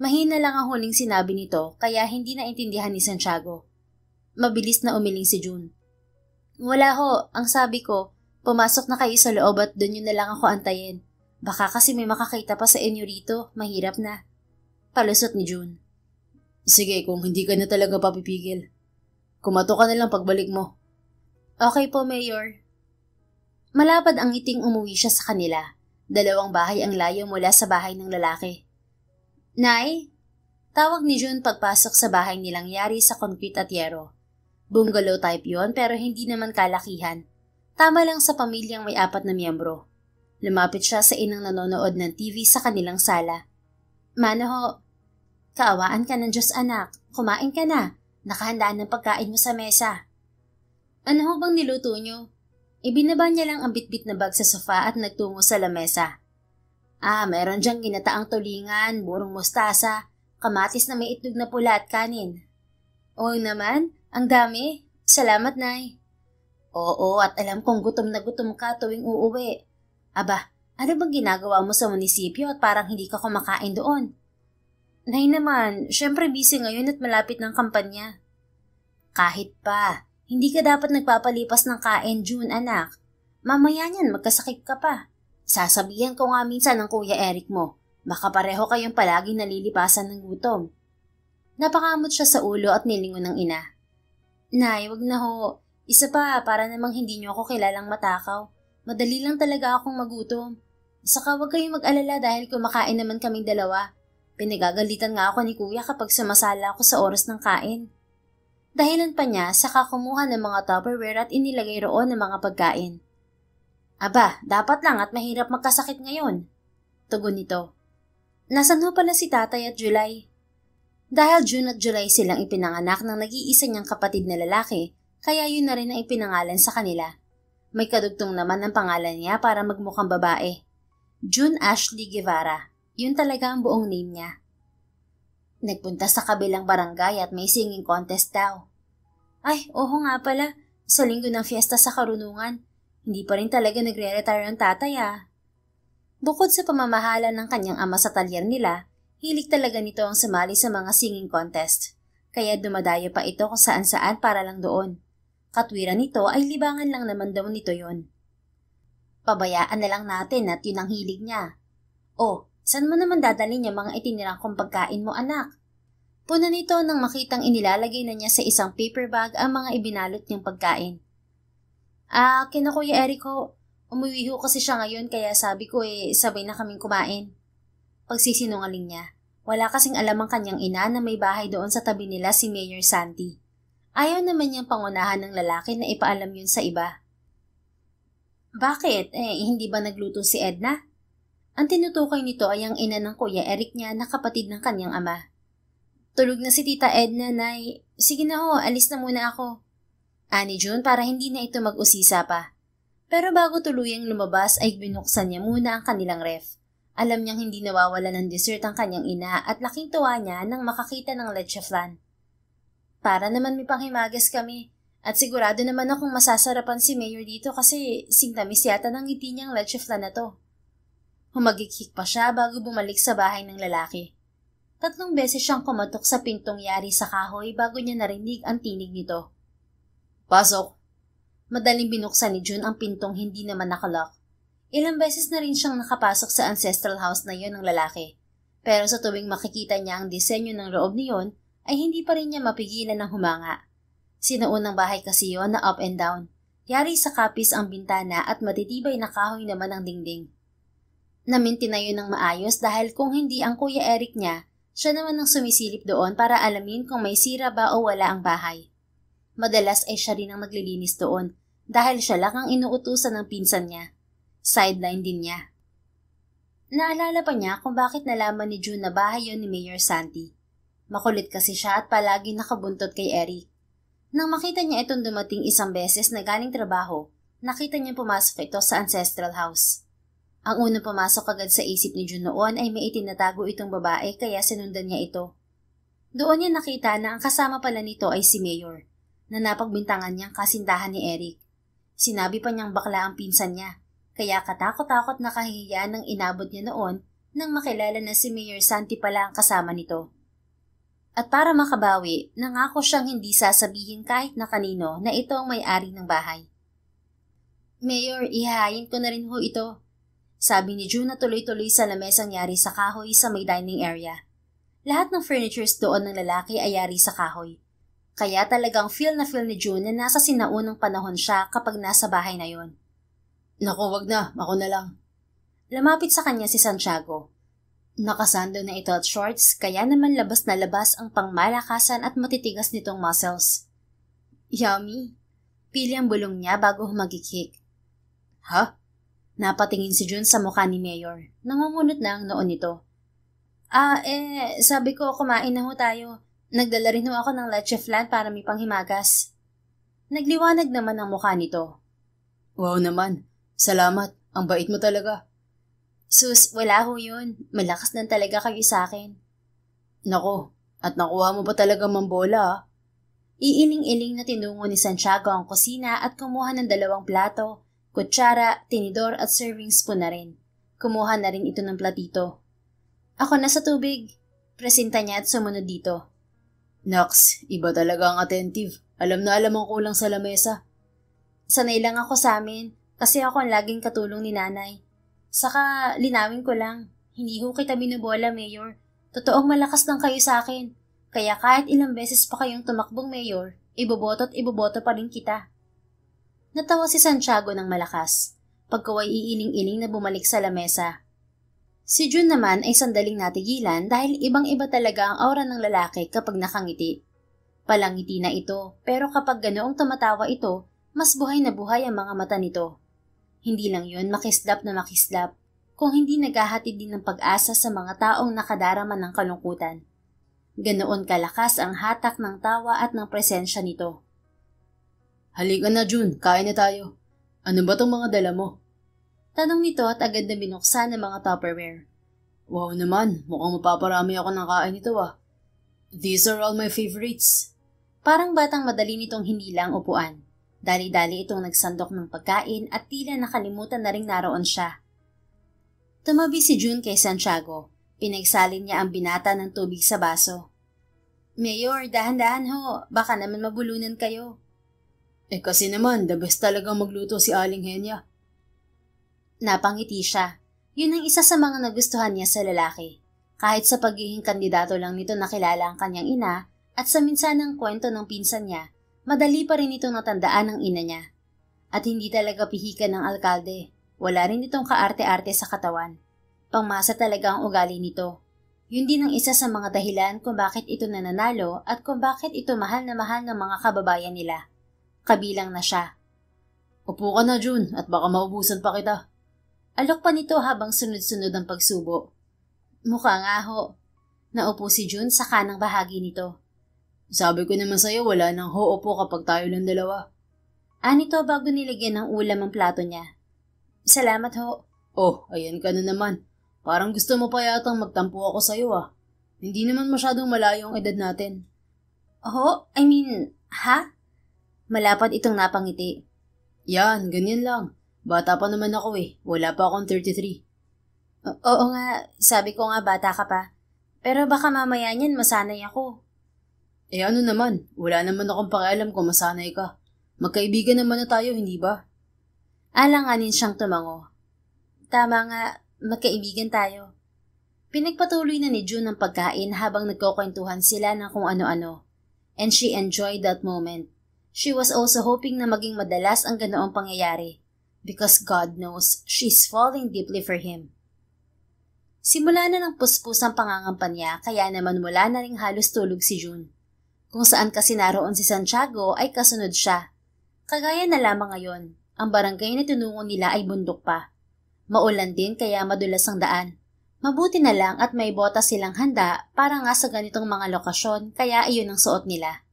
Mahina lang ang huling sinabi nito kaya hindi naintindihan ni Santiago. Mabilis na umiling si June. Wala ho, ang sabi ko, pumasok na kayo sa loob at doon yun na lang ako antayin. Baka kasi may makakita pa sa inyo rito, mahirap na. Palusot ni June. Sige, kung hindi ka na talaga papipigil. Kumato ka na lang pagbalik mo. Okay po, Mayor. Malapad ang ngiting umuwi siya sa kanila. 2 bahay ang layo mula sa bahay ng lalaki. Nay? Tawag ni June pagpasok sa bahay nilang yari sa concrete at yero. Bungalow type yon pero hindi naman kalakihan. Tama lang sa pamilyang may 4 na miyembro. Lumapit siya sa inang nanonood ng TV sa kanilang sala. Mano ho, kaawaan ka ng Diyos anak. Kumain ka na. Nakahandaan ng pagkain mo sa mesa. Ano ho bang niluto nyo? Ibinaba niya lang ang bitbit na bag sa sofa at nagtungo sa lamesa. Meron diyang ginataang tulingan, burong mustasa, kamatis na may itlog na pula at kanin. Oo naman, ang dami. Salamat, Nay. Oo, at alam kong gutom na gutom ka tuwing uuwi. Aba, ano bang ginagawa mo sa munisipyo at parang hindi ka kumakain doon? Nay naman, syempre busy ngayon at malapit ng kampanya. Kahit pa. Hindi ka dapat nagpapalipas ng kain, June, anak. Mamaya niyan, magkasakit ka pa. Sasabihan ko nga minsan ng Kuya Eric mo. Baka pareho kayong palagi nalilipasan ng gutom. Napakamot siya sa ulo at nilingon ng ina. Nay, wag na ho. Isa pa, para namang hindi niyo ako kilalang matakaw. Madali lang talaga akong magutom. Saka wag kayong mag-alala dahil kumakain naman kaming dalawa. Pinagagalitan nga ako ni Kuya kapag sumasala ako sa oras ng kain. Dahilan pa niya, saka kumuha ng mga Tupperware at inilagay roon ng mga pagkain. Aba, dapat lang at mahirap magkasakit ngayon. Tugon nito. Nasaan ho pala si Tatay at July? Dahil June at July silang ipinanganak ng nag-iisa niyang kapatid na lalaki, kaya yun na rin ang ipinangalan sa kanila. May kadugtong naman ang pangalan niya para magmukhang babae. June Ashley Guevara. Yun talaga ang buong name niya. Nagpunta sa kabilang barangay at may singing contest daw. Ay, oo nga pala. Sa linggo ng fiesta sa Karunungan. Hindi pa rin talaga nagre-retire ang tatay Bukod sa pamamahala ng kanyang ama sa talyer nila, hilig talaga nito ang sumali sa mga singing contest. Kaya dumadayo pa ito kung saan-saan para lang doon. Katwiran nito ay libangan lang naman daw nito yon. Pabayaan na lang natin at yun ang hilig niya. Oh, saan mo naman dadalhin niya mga itinirang kong pagkain mo, anak? Puna nito nang makitang inilalagay na niya sa isang paper bag ang mga ibinalot niyang pagkain. Kina Kuya Eric ho. Umuwi ho kasi siya ngayon kaya sabi ko sabay na kaming kumain. Pagsisinungaling niya. Wala kasing alam ang kanyang ina na may bahay doon sa tabi nila si Mayor Santi. Ayaw naman niyang pangunahan ng lalaki na ipaalam yun sa iba. Bakit? Hindi ba nagluto si Edna? Ang tinutukoy nito ay ang ina ng Kuya Eric niya na kapatid ng kanyang ama. Tulog na si Tita Edna, Nay. Sige na ho, alis na muna ako. Ani June para hindi na ito mag-usisa pa. Pero bago tuluyang lumabas ay binuksan niya muna ang kanilang ref. Alam niyang hindi nawawala ng dessert ang kanyang ina at laking tuwa niya nang makakita ng leche flan. Para naman may panghimagas kami at sigurado naman akong masasarapan si Mayor dito kasi singtamis yata ng ngiti niyang leche flan na to. Humagikik pa siya bago bumalik sa bahay ng lalaki. 3 beses siyang kumatok sa pintong yari sa kahoy bago niya narinig ang tinig nito. Pasok. Madaling binuksan ni June ang pintong hindi naman nakalock. Ilang beses na rin siyang nakapasok sa ancestral house na yon ng lalaki. Pero sa tuwing makikita niya ang disenyo ng loob niyon, ay hindi pa rin niya mapigilan ng humanga. Sinaunang bahay kasi yon na up and down. Yari sa kapis ang bintana at matitibay na kahoy naman ang dingding. Naminti na yun ng maayos dahil kung hindi ang Kuya Eric niya, siya naman ang sumisilip doon para alamin kung may sira ba o wala ang bahay. Madalas ay siya rin ang naglilinis doon dahil siya lang ang inuutusan ng pinsan niya. Sideline din niya. Naalala pa niya kung bakit nalaman ni June na bahay yon ni Mayor Santi. Makulit kasi siya at palagi nakabuntot kay Eric. Nang makita niya itong dumating isang beses na galing trabaho, nakita niya pumasok ito sa ancestral house. Ang unang pumasok agad sa isip ni June noon ay may itinatago itong babae kaya sinundan niya ito. Doon niya nakita na ang kasama pala nito ay si Mayor, na napagbintangan niyang kasintahan ni Eric. Sinabi pa niyang bakla ang pinsan niya. Kaya katakot-takot na kahihiya nang inabot niya noon nang makilala na si Mayor Santi pala ang kasama nito. At para makabawi, nangako siyang hindi sasabihin kahit na kanino na ito ang may-ari ng bahay. Mayor, ihahayin ko na rin ho ito. Sabi ni June na tuloy-tuloy sa lamesang yari sa kahoy sa may dining area. Lahat ng furnitures doon ng lalaki ay yari sa kahoy. Kaya talagang feel ni June na nasa sinaunang panahon siya kapag nasa bahay na yon. Naku, wag na. Ako na lang. Lumapit sa kanya si Santiago. Nakasando na ito at shorts, kaya naman labas na labas ang pangmalakasan at matitigas nitong muscles. Yummy. Pili ang bulong niya bago humagikik. Ha? Napatingin si June sa mukha ni Mayor. Nangungunot na ang noon nito. Sabi ko kumain na ho tayo. Nagdala rin ho ako ng leche flan para may panghimagas. Nagliwanag naman ang mukha nito. Wow naman. Salamat. Ang bait mo talaga. Sus, wala ho yun. Malakas lang talaga kayo sa akin. Nako, at nakuha mo pa talaga mambola ah. Iiling-iling na tinungo ni Santiago ang kusina at kumuha ng 2 plato, kutsara, tinidor at serving spoon na rin. Kumuha na rin ito ng platito. Ako na sa tubig. Presenta niya at sumunod dito. Naks, iba talaga ang attentive. Alam na alam ang kulang sa lamesa. Sanay lang ako sa amin. Kasi ako ang laging katulong ni nanay. Saka, linawin ko lang. Hindi ho kita binubola, Mayor. Totoong malakas lang kayo sa akin. Kaya kahit ilang beses pa kayong tumakbong, Mayor, iboboto pa rin kita. Natawa si Santiago ng malakas. Pagkaway iiling-iling na bumalik sa lamesa. Si June naman ay sandaling natigilan dahil ibang-iba talaga ang aura ng lalaki kapag nakangiti. Palangiti na ito, pero kapag ganoong tumatawa ito, mas buhay na buhay ang mga mata nito. Hindi lang yun makislap na makislap, kung hindi naghahatid din ng pag-asa sa mga taong nakadarama ng kalungkutan. Ganoon kalakas ang hatak ng tawa at ng presensya nito. Halika na June, kain na tayo. Ano ba tong mga dala mo? Tanong nito at agad na binuksan ng mga Tupperware. Wow naman, mukhang mapaparami ako ng kain nito ah. These are all my favorites. Parang batang madali nitong hindi lang upuan. Dali-dali itong nagsandok ng pagkain at tila nakalimutan na ring naroon siya. Tumabi si June kay Santiago. Pinagsalin niya ang binata ng tubig sa baso. Mayor, dahan-dahan ho. Baka naman mabulunan kayo. Kasi naman, the best talagang magluto si Aling Henya. Napangiti siya. Yun ang isa sa mga nagustuhan niya sa lalaki. Kahit sa pagiging kandidato lang nito nakilala ang kanyang ina at sa minsanang kwento ng pinsan niya, madali pa rin itong natandaan ng ina niya. At hindi talaga pihikan ng alkalde. Wala rin itong kaarte-arte sa katawan. Pangmasa talaga ang ugali nito. Yun din ang isa sa mga dahilan kung bakit ito nananalo at kung bakit ito mahal na mahal ng mga kababayan nila. Kabilang na siya. Upo ka na, June, at baka maubusan pa kita. Alok pa nito habang sunod-sunod ang pagsubo. Mukha nga ho. Naupo si June sa kanang bahagi nito. Sabi ko naman sa'yo, wala nang ho-upo kapag tayo lang dalawa. Nito bago nilagyan ng ulam ang plato niya. Salamat ho. Oh, ayan ka na naman. Parang gusto mo pa yatang magtampo ako sa'yo ah. Hindi naman masyadong malayo ang edad natin. I mean, ha? Malapad itong napangiti. Yan, ganyan lang. Bata pa naman ako eh. Wala pa akong 33. Oo nga, sabi ko nga bata ka pa. Pero baka mamaya niyan masanay ako. Ano naman, wala naman akong pakialam kung masanay ka. Magkaibigan naman na tayo, hindi ba? Alanganin siyang tumango. Tama nga, magkaibigan tayo. Pinagpatuloy na ni June ang pagkain habang nagkukwentuhan sila ng kung ano-ano. And she enjoyed that moment. She was also hoping na maging madalas ang ganoong pangyayari. Because God knows, she's falling deeply for him. Simula na ng puspus ang pangangampanya kaya naman wala na ring halos tulog si June. Kung saan kasi naroon si Santiago ay kasunod siya. Kagaya na lamang ngayon, ang barangay na tinungo nila ay bundok pa. Maulan din kaya madulas ang daan. Mabuti na lang at may botas silang handa para nga sa ganitong mga lokasyon kaya iyon ang suot nila.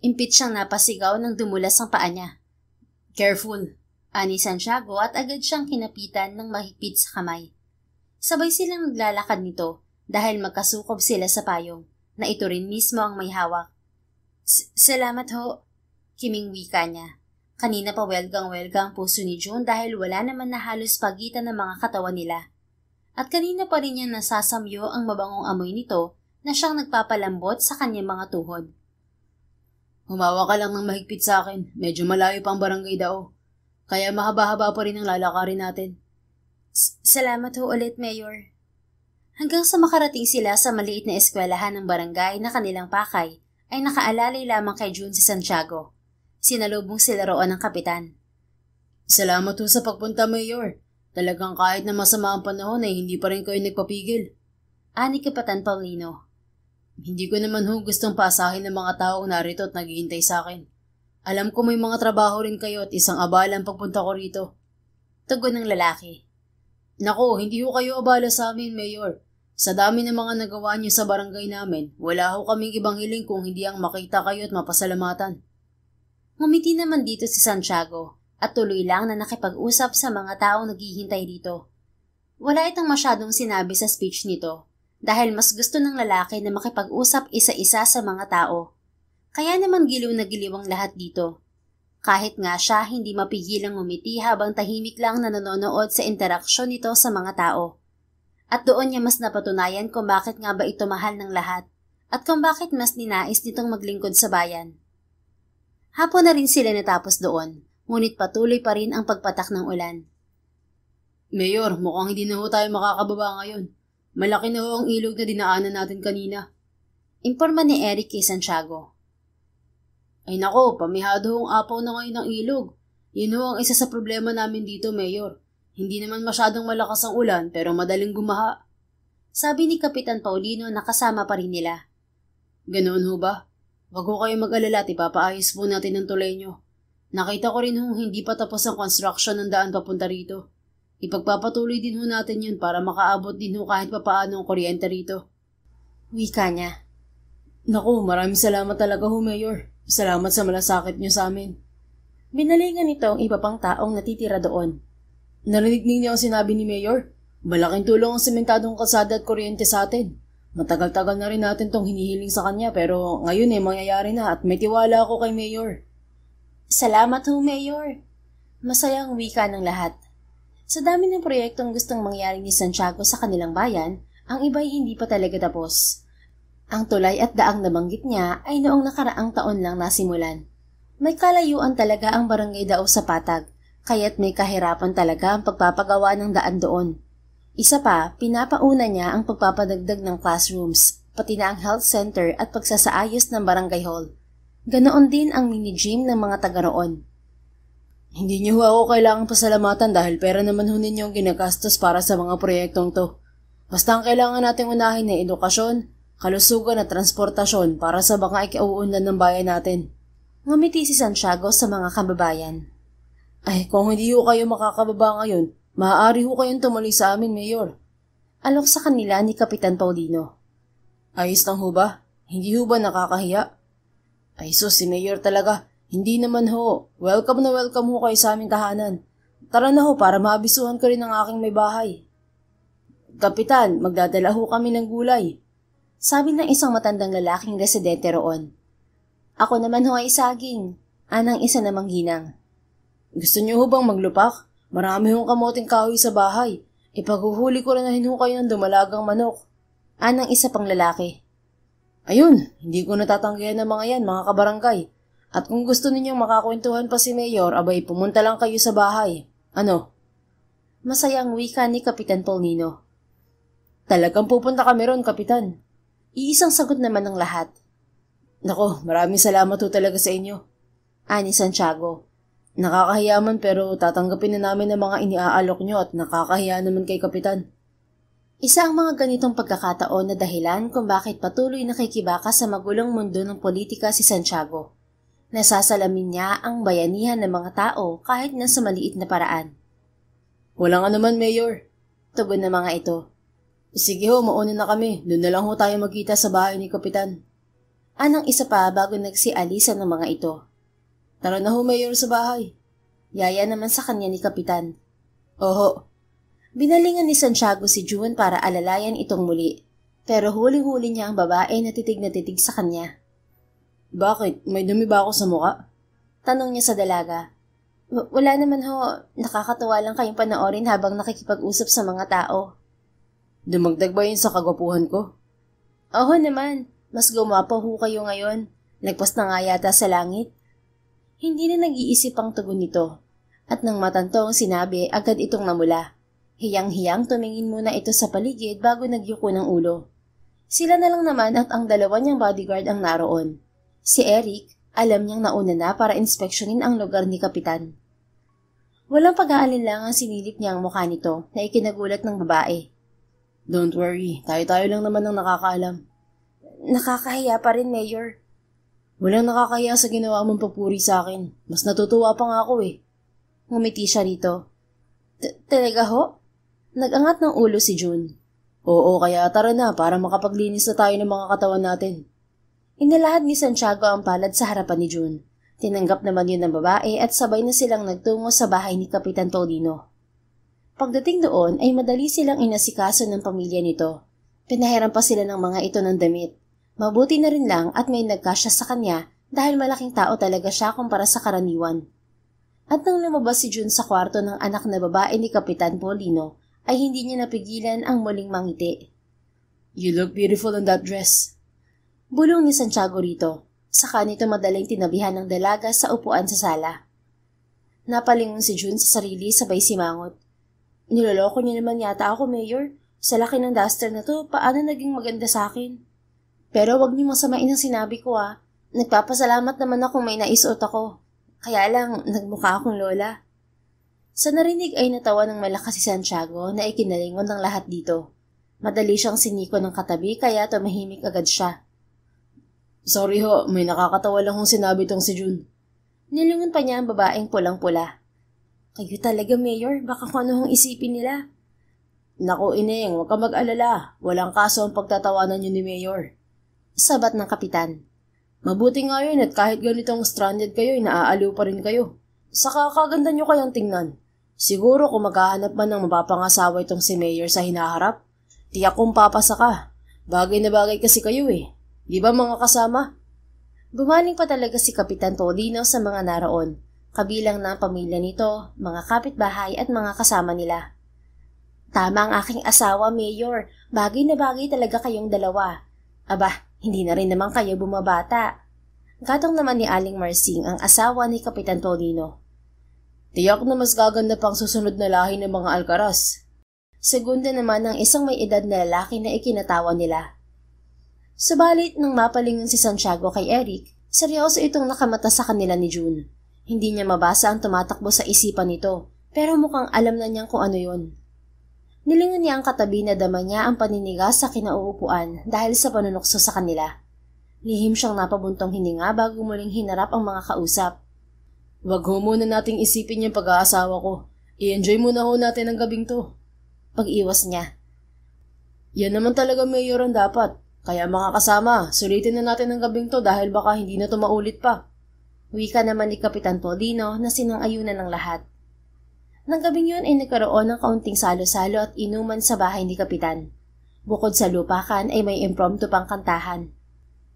Impit siyang napasigaw nang dumulas ang paa niya. Careful, ani Santiago at agad siyang kinapitan ng mahigpit sa kamay. Sabay silang naglalakad nito dahil magkasukob sila sa payong na ito rin mismo ang may hawak. Salamat ho, kiming wika niya. Kanina pa welgang-welga ang puso ni June dahil wala naman na halos pagitan ng mga katawan nila. At kanina pa rin niya nasasamyo ang mabangong amoy nito na siyang nagpapalambot sa kanyang mga tuhod. Humawa ka lang ng mahigpit sa akin. Medyo malayo pa ang barangay daw. Kaya mahaba-haba pa rin ang lalakarin natin. Salamat ho ulit, Mayor. Hanggang sa makarating sila sa maliit na eskwelahan ng barangay na kanilang pakay, ay nakaalalay lamang kay June si Santiago. Sinalubong sila roon ng kapitan. Salamat ho sa pagpunta, Mayor. Talagang kahit na masama ang panahon ay hindi pa rin kayo nagpapigil. Ani Kapitan Paulino. Hindi ko naman ho gustong paasahin ng mga taong narito at naghihintay sa akin. Alam ko may mga trabaho rin kayo at isang abala ang pagpunta ko rito. Tugon ng lalaki. Nako, hindi ho kayo abala sa amin, Mayor. Sa dami ng mga nagawa niyo sa barangay namin, wala ho kaming ibang hiling kung hindi ang makita kayo at mapasalamatan. Ngumiti naman dito si Santiago at tuloy lang na nakipag-usap sa mga taong naghihintay dito. Wala itong masyadong sinabi sa speech nito dahil mas gusto ng lalaki na makipag-usap isa-isa sa mga tao. Kaya naman giliw na giliw ang lahat dito. Kahit nga siya hindi mapigilang ngumiti habang tahimik lang na nanonood sa interaksyon nito sa mga tao. At doon niya mas napatunayan kung bakit nga ba ito mahal ng lahat at kung bakit mas ninais nitong maglingkod sa bayan. Hapon na rin sila natapos doon, ngunit patuloy pa rin ang pagpatak ng ulan. Mayor, mukhang hindi na ho tayo makakababa ngayon. Malaki na ho ang ilog na dinaanan natin kanina. Imporma ni Eric kay Santiago. Ay nako, pamihado hong apaw na ngayon ng ilog. Yun ho ang isa sa problema namin dito, Mayor. Hindi naman masyadong malakas ang ulan pero madaling gumaha. Sabi ni Kapitan Paulino na kasama pa rin nila. Ganoon ho ba? Wag ho kayo mag-alala at ipapaayos po natin ang tulay nyo. Nakita ko rin hong hindi pa tapos ang construction ng daan papunta rito. Ipagpapatuloy din ho natin yun para makaabot din ho kahit papaano ang kuryente rito. Wika niya. Naku, maraming salamat talaga ho, Mayor. Salamat sa malasakit nyo sa amin. Binalingan nito ang iba pang taong natitira doon. Narinig niyo ang sinabi ni Mayor? Malaking tulong ang sementadong kalsada at kuryente sa atin. Matagal-tagal na rin natin tong hinihiling sa kanya pero ngayon mangyayari na at may tiwala ako kay Mayor. Salamat ho, Mayor. Masayang wika ng lahat. Sa dami ng proyektong gustong mangyari ni Santiago sa kanilang bayan, ang iba'y hindi pa talaga tapos. Ang tulay at daang nabanggit niya ay noong nakaraang taon lang nasimulan. May kalayuan talaga ang barangay Dao sa Patag, kaya't may kahirapan talaga ang pagpapagawa ng daan doon. Isa pa, pinapauna niya ang pagpapadagdag ng classrooms, pati na ang health center at pagsasaayos ng barangay hall. Ganoon din ang mini-gym ng mga taga roon. Hindi niyo ako kailangang pasalamatan dahil pera naman ho ninyo ang ginagastos para sa mga proyektong to. Basta ang kailangan nating unahin ay edukasyon, kalusugan at transportasyon para sa mga ikiuunlad ng bayan natin. Ngumiti si Santiago sa mga kababayan. Ay, kung hindi ho kayo makakababa ngayon, maaari ho kayong tumuli sa amin, Mayor. Alok sa kanila ni Kapitan Paulino. Ayos lang ho ba? Hindi ho ba nakakahiya? Ay sus, si Mayor talaga. Hindi naman ho. Welcome na welcome ho kayo sa aming tahanan. Tara na ho para maabisuhan ko rin ang aking may bahay. Kapitan, magdadala ho kami ng gulay. Sabi ng isang matandang lalaking residente roon. Ako naman ho ay saging. Anang isa namang ginang. Gusto niyo ho bang maglupak? Marami hong kamoting kahoy sa bahay. Ipaghuhuli ko rin ho kayo ng dumalagang manok. Anang isa pang lalaki. Ayun, hindi ko natatanggihan ng mga yan, mga kabarangay. At kung gusto ninyong makakwentuhan pa si Mayor, abay pumunta lang kayo sa bahay. Ano? Masayang wika ni Kapitan Paulino. Talagang pupunta kami ron, Kapitan. Iisang sagot naman ng lahat. Nako, maraming salamat ho talaga sa inyo. Ani Santiago. Nakakahiya man pero tatanggapin na namin ang mga iniaalok nyo at nakakahiya naman kay Kapitan. Isa ang mga ganitong pagkakataon na dahilan kung bakit patuloy nakikibaka sa magulong mundo ng politika si Santiago. Nasasalamin niya ang bayanihan ng mga tao kahit na sa maliit na paraan. Walang anuman, Mayor. Tugon ng mga ito. Sige ho, mauna na kami. Doon na lang ho tayo magkita sa bahay ni Kapitan. Anang isa pa bago nagsialisan ng mga ito. Tara na ho, Mayor, sa bahay. Yaya naman sa kanya ni Kapitan. Oho. Binalingan ni Santiago si June para alalayan itong muli. Pero huling-huli niya ang babae na titig sa kanya. Bakit? May dumi ba ako sa muka? Tanong niya sa dalaga. Wala naman ho. Nakakatawa lang kayong panoorin habang nakikipag-usap sa mga tao. Dumagdag ba yun sa kagwapuhan ko? Oo naman. Mas gumapo ho kayo ngayon. Nagpas na nga yata sa langit. Hindi na nag-iisip ang tugon nito. At nang matanto ang sinabi, agad itong namula. Hiyang-hiyang tumingin muna ito sa paligid bago nagyuko ng ulo. Sila na lang naman at ang dalawa niyang bodyguard ang naroon. Si Eric, alam niyang nauna na para inspeksyonin ang lugar ni Kapitan. Walang pag-aalinlangang sinilip niya ang mukha nito na ikinagulat ng babae. Don't worry, tayo-tayo lang naman ang nakakaalam. Nakakahiya pa rin, Mayor. Walang nakakahiya sa ginawa mong papuri sa akin. Mas natutuwa pa nga ako eh. Ngumiti siya rito. Talaga ho? Nag-angat ng ulo si June. Oo, kaya tara na para makapaglinis na tayo ng mga katawan natin. Inalahad ni Santiago ang palad sa harapan ni June. Tinanggap naman yun ng babae at sabay na silang nagtungo sa bahay ni Kapitan Paulino. Pagdating doon ay madali silang inasikaso ng pamilya nito. Pinahiram pa sila ng mga ito ng damit. Mabuti na rin lang at may nagkasya sa kanya dahil malaking tao talaga siya kumpara sa karaniwan. At nang lumabas si June sa kwarto ng anak na babae ni Kapitan Paulino, ay hindi niya napigilan ang muling mangiti. You look beautiful in that dress. Bulong ni Santiago rito, saka nito madaling tinabihan ng dalaga sa upuan sa sala. Napalingon si June sa sarili sabay simangot. Niloloko niya naman yata ako, Mayor. Sa laki ng duster na to, paano naging maganda sa akin? Pero wag niyo masamain ang sinabi ko ah. Nagpapasalamat naman akong may naisuot ako. Kaya lang, nagmukha akong lola. Sa narinig ay natawa ng malakas si Santiago na ikinalingon ng lahat dito. Madali siyang siniko ng katabi kaya tumahimik agad siya. Sorry ho, may nakakatawa lang kung sinabi tong si June. Nilingon pa niya ang babaeng pulang-pula. Kayo talaga, Mayor, baka kung ano hong isipin nila. Naku, Ineng, huwag ka mag-alala. Walang kaso ang pagtatawanan niyo ni Mayor. Sabat ng Kapitan. Mabuti nga yun at kahit ganitong stranded kayo, naaaliw pa rin kayo. Saka kaganda nyo kayang tingnan. Siguro kung maghahanap man ng mapapangasawa itong si Mayor sa hinaharap, tiyak kong papasa ka. Bagay na bagay kasi kayo eh. Di ba mga kasama? Bumaling pa talaga si Kapitan Paulino sa mga naroon, kabilang na ang pamilya nito, mga kapitbahay at mga kasama nila. Tama ang aking asawa, Mayor. Bagay na bagay talaga kayong dalawa. Aba, hindi na rin naman kayo bumabata. Gatong naman ni Aling Marsing ang asawa ni Kapitan Paulino. Tiyak na mas gaganda pang susunod na lahi ng mga Alcaraz. Segunda naman ang isang may edad na lalaki na ikinatawa nila. Subalit nang mapalingon si Santiago kay Eric, seryoso itong nakamata sa kanila ni June. Hindi niya mabasa ang tumatakbo sa isipan nito, pero mukhang alam na niyang kung ano yun. Nilingon niya ang katabi na dama niya ang paninigas sa kinauupuan dahil sa panunukso sa kanila. Lihim siyang napabuntong hininga bago muling hinarap ang mga kausap. Wag ho muna nating isipin yung pag-aasawa ko. I-enjoy muna ho natin ang gabing to. Pag-iwas niya. Yan naman talaga mayor ang dapat. Kaya mga kasama, sulitin na natin ang gabing to dahil baka hindi na to maulit pa. Wika naman ni Kapitan Paulino na sinang-ayunan ng lahat. Nang gabing yun ay nagkaroon ng kaunting salo-salo at inuman sa bahay ni Kapitan. Bukod sa lupakan ay may impromptu pang kantahan.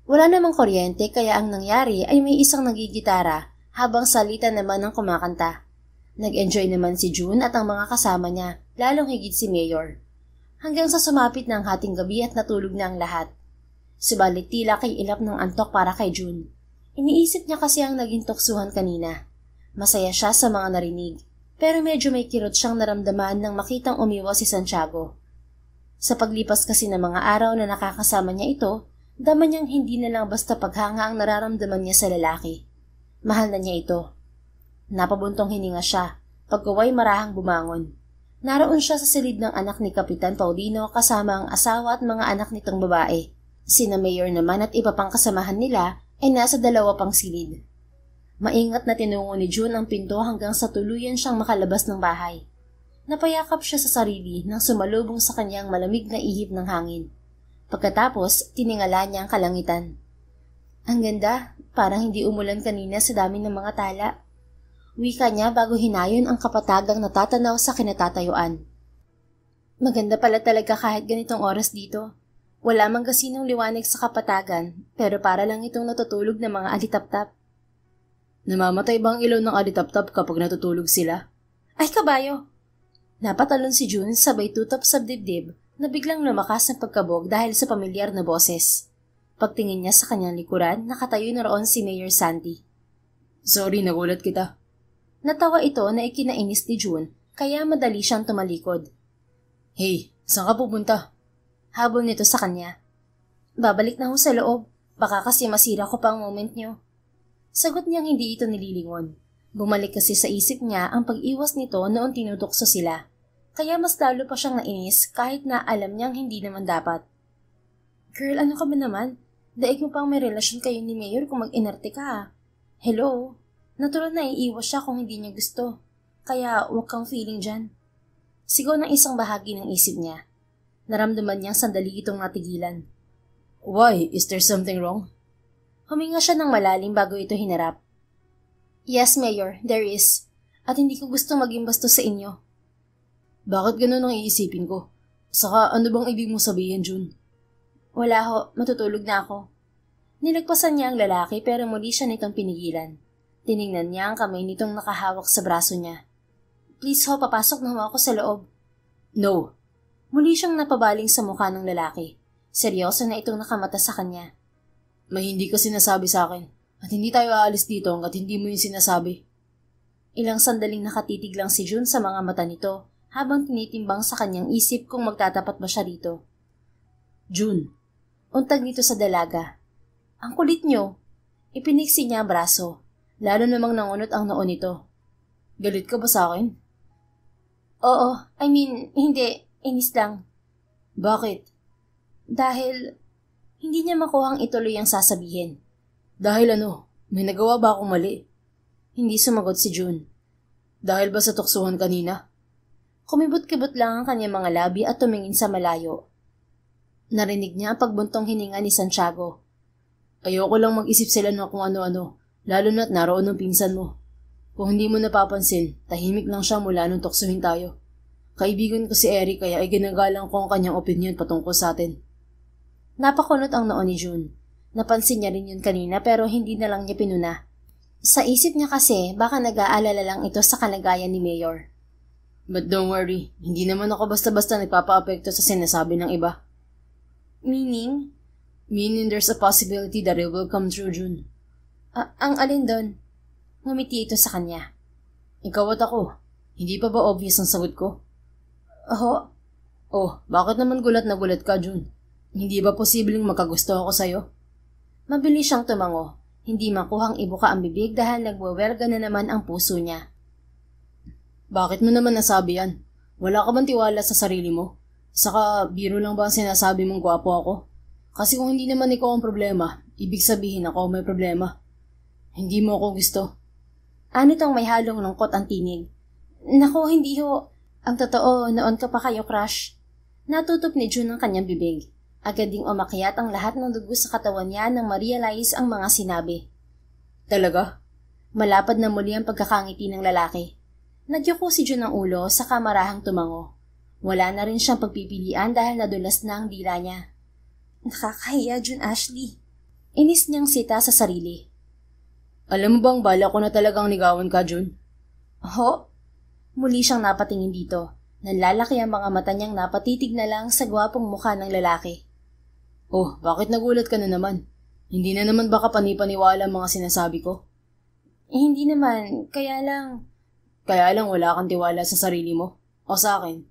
Wala namang kuryente kaya ang nangyari ay may isang nagigitara habang salita naman ang kumakanta. Nag-enjoy naman si June at ang mga kasama niya, lalong higit si Mayor. Hanggang sa sumapit na ang hating gabi at natulog na ang lahat. Subalit tila kay ilap ng antok para kay June. Iniisip niya kasi ang naging tuksuhan kanina. Masaya siya sa mga narinig. Pero medyo may kirot siyang naramdaman nang makitang umiwas si Santiago. Sa paglipas kasi ng mga araw na nakakasama niya ito, dama niyang hindi na lang basta paghanga ang nararamdaman niya sa lalaki. Mahal na niya ito. Napabuntong hininga siya, pagkaway marahang bumangon. Naroon siya sa silid ng anak ni Kapitan Paulino kasama ang asawa at mga anak nitong babae. Sina Mayor naman at iba pang kasamahan nila ay nasa dalawa pang silid. Maingat na tinungo ni June ang pinto hanggang sa tuluyan siyang makalabas ng bahay. Napayakap siya sa sarili nang sumalubong sa kanyang malamig na ihip ng hangin. Pagkatapos, tiningala niya ang kalangitan. Ang ganda, parang hindi umulan kanina sa dami ng mga tala. Wika niya bago hinayon ang kapatagang natatanaw sa kinatatayuan. Maganda pala talaga kahit ganitong oras dito. Wala mang gasinong liwanag sa kapatagan, pero para lang itong natutulog ng mga alitaptap. Namamatay ba ang ilaw ng alitaptap kapag natutulog sila? Ay, kabayo! Napatalon si June sabay tutop sa dibdib na biglang lumakas ang pagkabog dahil sa pamilyar na boses. Pagtingin niya sa kanyang likuran, nakatayo na roon si Mayor Santi. Sorry, nagulat kita. Natawa ito na ikinainis ni June, kaya madali siyang tumalikod. Hey, saan ka pupunta? Habol nito sa kanya. Babalik na ho sa loob, baka kasi masira ko pa ang moment niyo. Sagot niyang hindi ito nililingon. Bumalik kasi sa isip niya ang pag-iwas nito noong tinutokso sila. Kaya mas lalo pa siyang nainis kahit na alam niyang hindi naman dapat. Girl, ano ka ba naman? Daig mo pang may relasyon kayo ni Mayor kung mag-inarte ka. Hello? Natural na iiwas siya kung hindi niya gusto. Kaya huwag kang feeling dyan. Sigaw ng isang bahagi ng isip niya. Naramdaman niyang sandali itong natigilan. Why? Is there something wrong? Huminga siya ng malalim bago ito hinarap. Yes, Mayor, there is. At hindi ko gusto maging bastos sa inyo. Bakit ganun ang iisipin ko? Saka ano bang ibig mong sabihin, June? Wala ho, matutulog na ako. Nilagpasan niya ang lalaki pero muli siya nitong pinigilan. Tiningnan niya ang kamay nitong nakahawak sa braso niya. Please ho, papasok na ho ako sa loob. No. Muli siyang napabaling sa mukha ng lalaki. Seryoso na itong nakamata sa kanya. May hindi ka sinasabi sa akin at hindi tayo aalis dito hanggat hindi mo yung sinasabi. Ilang sandaling nakatitig lang si June sa mga mata nito habang tinitimbang sa kanyang isip kung magtatapat ba siya rito. June. Untag nito sa dalaga. Ang kulit niyo. Ipiniksi niya ang braso. Lalo namang nangunot ang noo nito. Galit ka ba sa akin? Oo, hindi. Inis lang. Bakit? Dahil hindi niya makuhang ituloy ang sasabihin. Dahil ano? May nagawa ba akong mali? Hindi sumagot si June. Dahil ba sa tuksuhan kanina? Kumibot-kibot lang ang kanyang mga labi at tumingin sa malayo. Narinig niya ang pagbuntong hininga ni Santiago. Ayoko lang mag-isip sila ng kung ano-ano, lalo na't naroon ng pinsan mo. Kung hindi mo napapansin, tahimik lang siya mula nung tuksuhin tayo. Kaibigan ko si Eric kaya ay ginagalang ko ang kanyang opinion patungkol sa atin. Napakunot ang noo ni June. Napansin niya rin yun kanina pero hindi na lang niya pinuna. Sa isip niya kasi baka nag-aalala lang ito sa kalagayan ni Mayor. But don't worry, hindi naman ako basta-basta nagpapa-apekto sa sinasabi ng iba. Meaning? Meaning there's a possibility that it will come true, June. Ang alin doon? Ngumiti ito sa kanya. Ikaw at ako. Hindi pa ba obvious ang sagot ko? Oho. Oh, bakit naman gulat na gulat ka, June? Hindi ba posibleng magkagusto ako sa'yo? Mabilis siyang tumango. Hindi makuhang ibuka ang bibig dahil nagwawelga na naman ang puso niya. Bakit mo naman nasabi yan? Wala ka bang tiwala sa sarili mo? Saka biro lang ba ang sinasabi mong gwapo ako? Kasi kung hindi naman ikaw ang problema, ibig sabihin ako may problema. Hindi mo ako gusto. Ano tong may halong lungkot ang tinig? Naku, hindi ho. Ang totoo, noon ka pa kayo crush. Natutup ni June ang kanyang bibig. Agad ding umakyat ang lahat ng dugo sa katawan niya nang ma-realize ang mga sinabi. Talaga? Malapad na muli ang pagkakangiti ng lalaki. Nagyuko si June ng ulo sa kamarahang tumango. Wala na rin siyang pagpipilian dahil nadulas na ang dila niya. Nakakahiya, June Ashley. Inis niyang sita sa sarili. Alam mo bang bala ko na talagang ligawan ka, June? Ho? Muli siyang napatingin dito. Nanlalaki ang mga mata niyang napatitig na lang sa gwapong mukha ng lalaki. Oh, bakit nagulat ka na naman? Hindi na naman baka panipaniwala ang mga sinasabi ko? Hindi naman, kaya lang... Kaya lang wala kang tiwala sa sarili mo? O sa akin?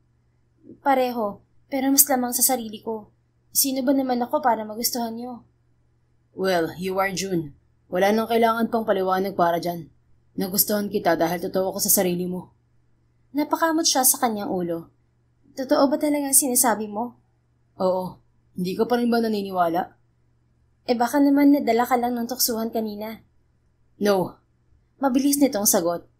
Pareho, pero mas lamang sa sarili ko. Sino ba naman ako para magustuhan niyo? Well, you are June. Wala nang kailangan pang paliwanag para dyan. Nagustuhan kita dahil totoo ko sa sarili mo. Napakamot siya sa kanyang ulo. Totoo ba talagang sinasabi mo? Oo. Hindi ka pa rin ba naniniwala? Baka naman nadala ka lang ng tuksuhan kanina. No. Mabilis nitong sagot.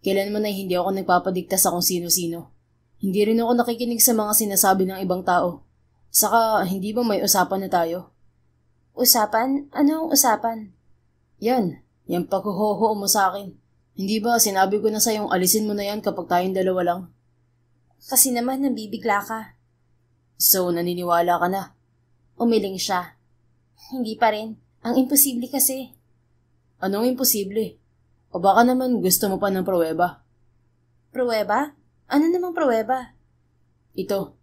Kailanman ay hindi ako nagpapadikta sa kung sino-sino. Hindi rin ako nakikinig sa mga sinasabi ng ibang tao. Saka, hindi ba may usapan na tayo? Usapan? Ano ang usapan? Yan. Yung paghuhoho mo sa akin. Hindi ba sinabi ko na sa'yong alisin mo na yan kapag tayong dalawa lang? Kasi naman nambibigla ka. So, naniniwala ka na? Umiling siya. Hindi pa rin. Ang imposible kasi. Anong imposible? O baka naman gusto mo pa ng pruweba? Pruweba? Ano namang pruweba? Ito.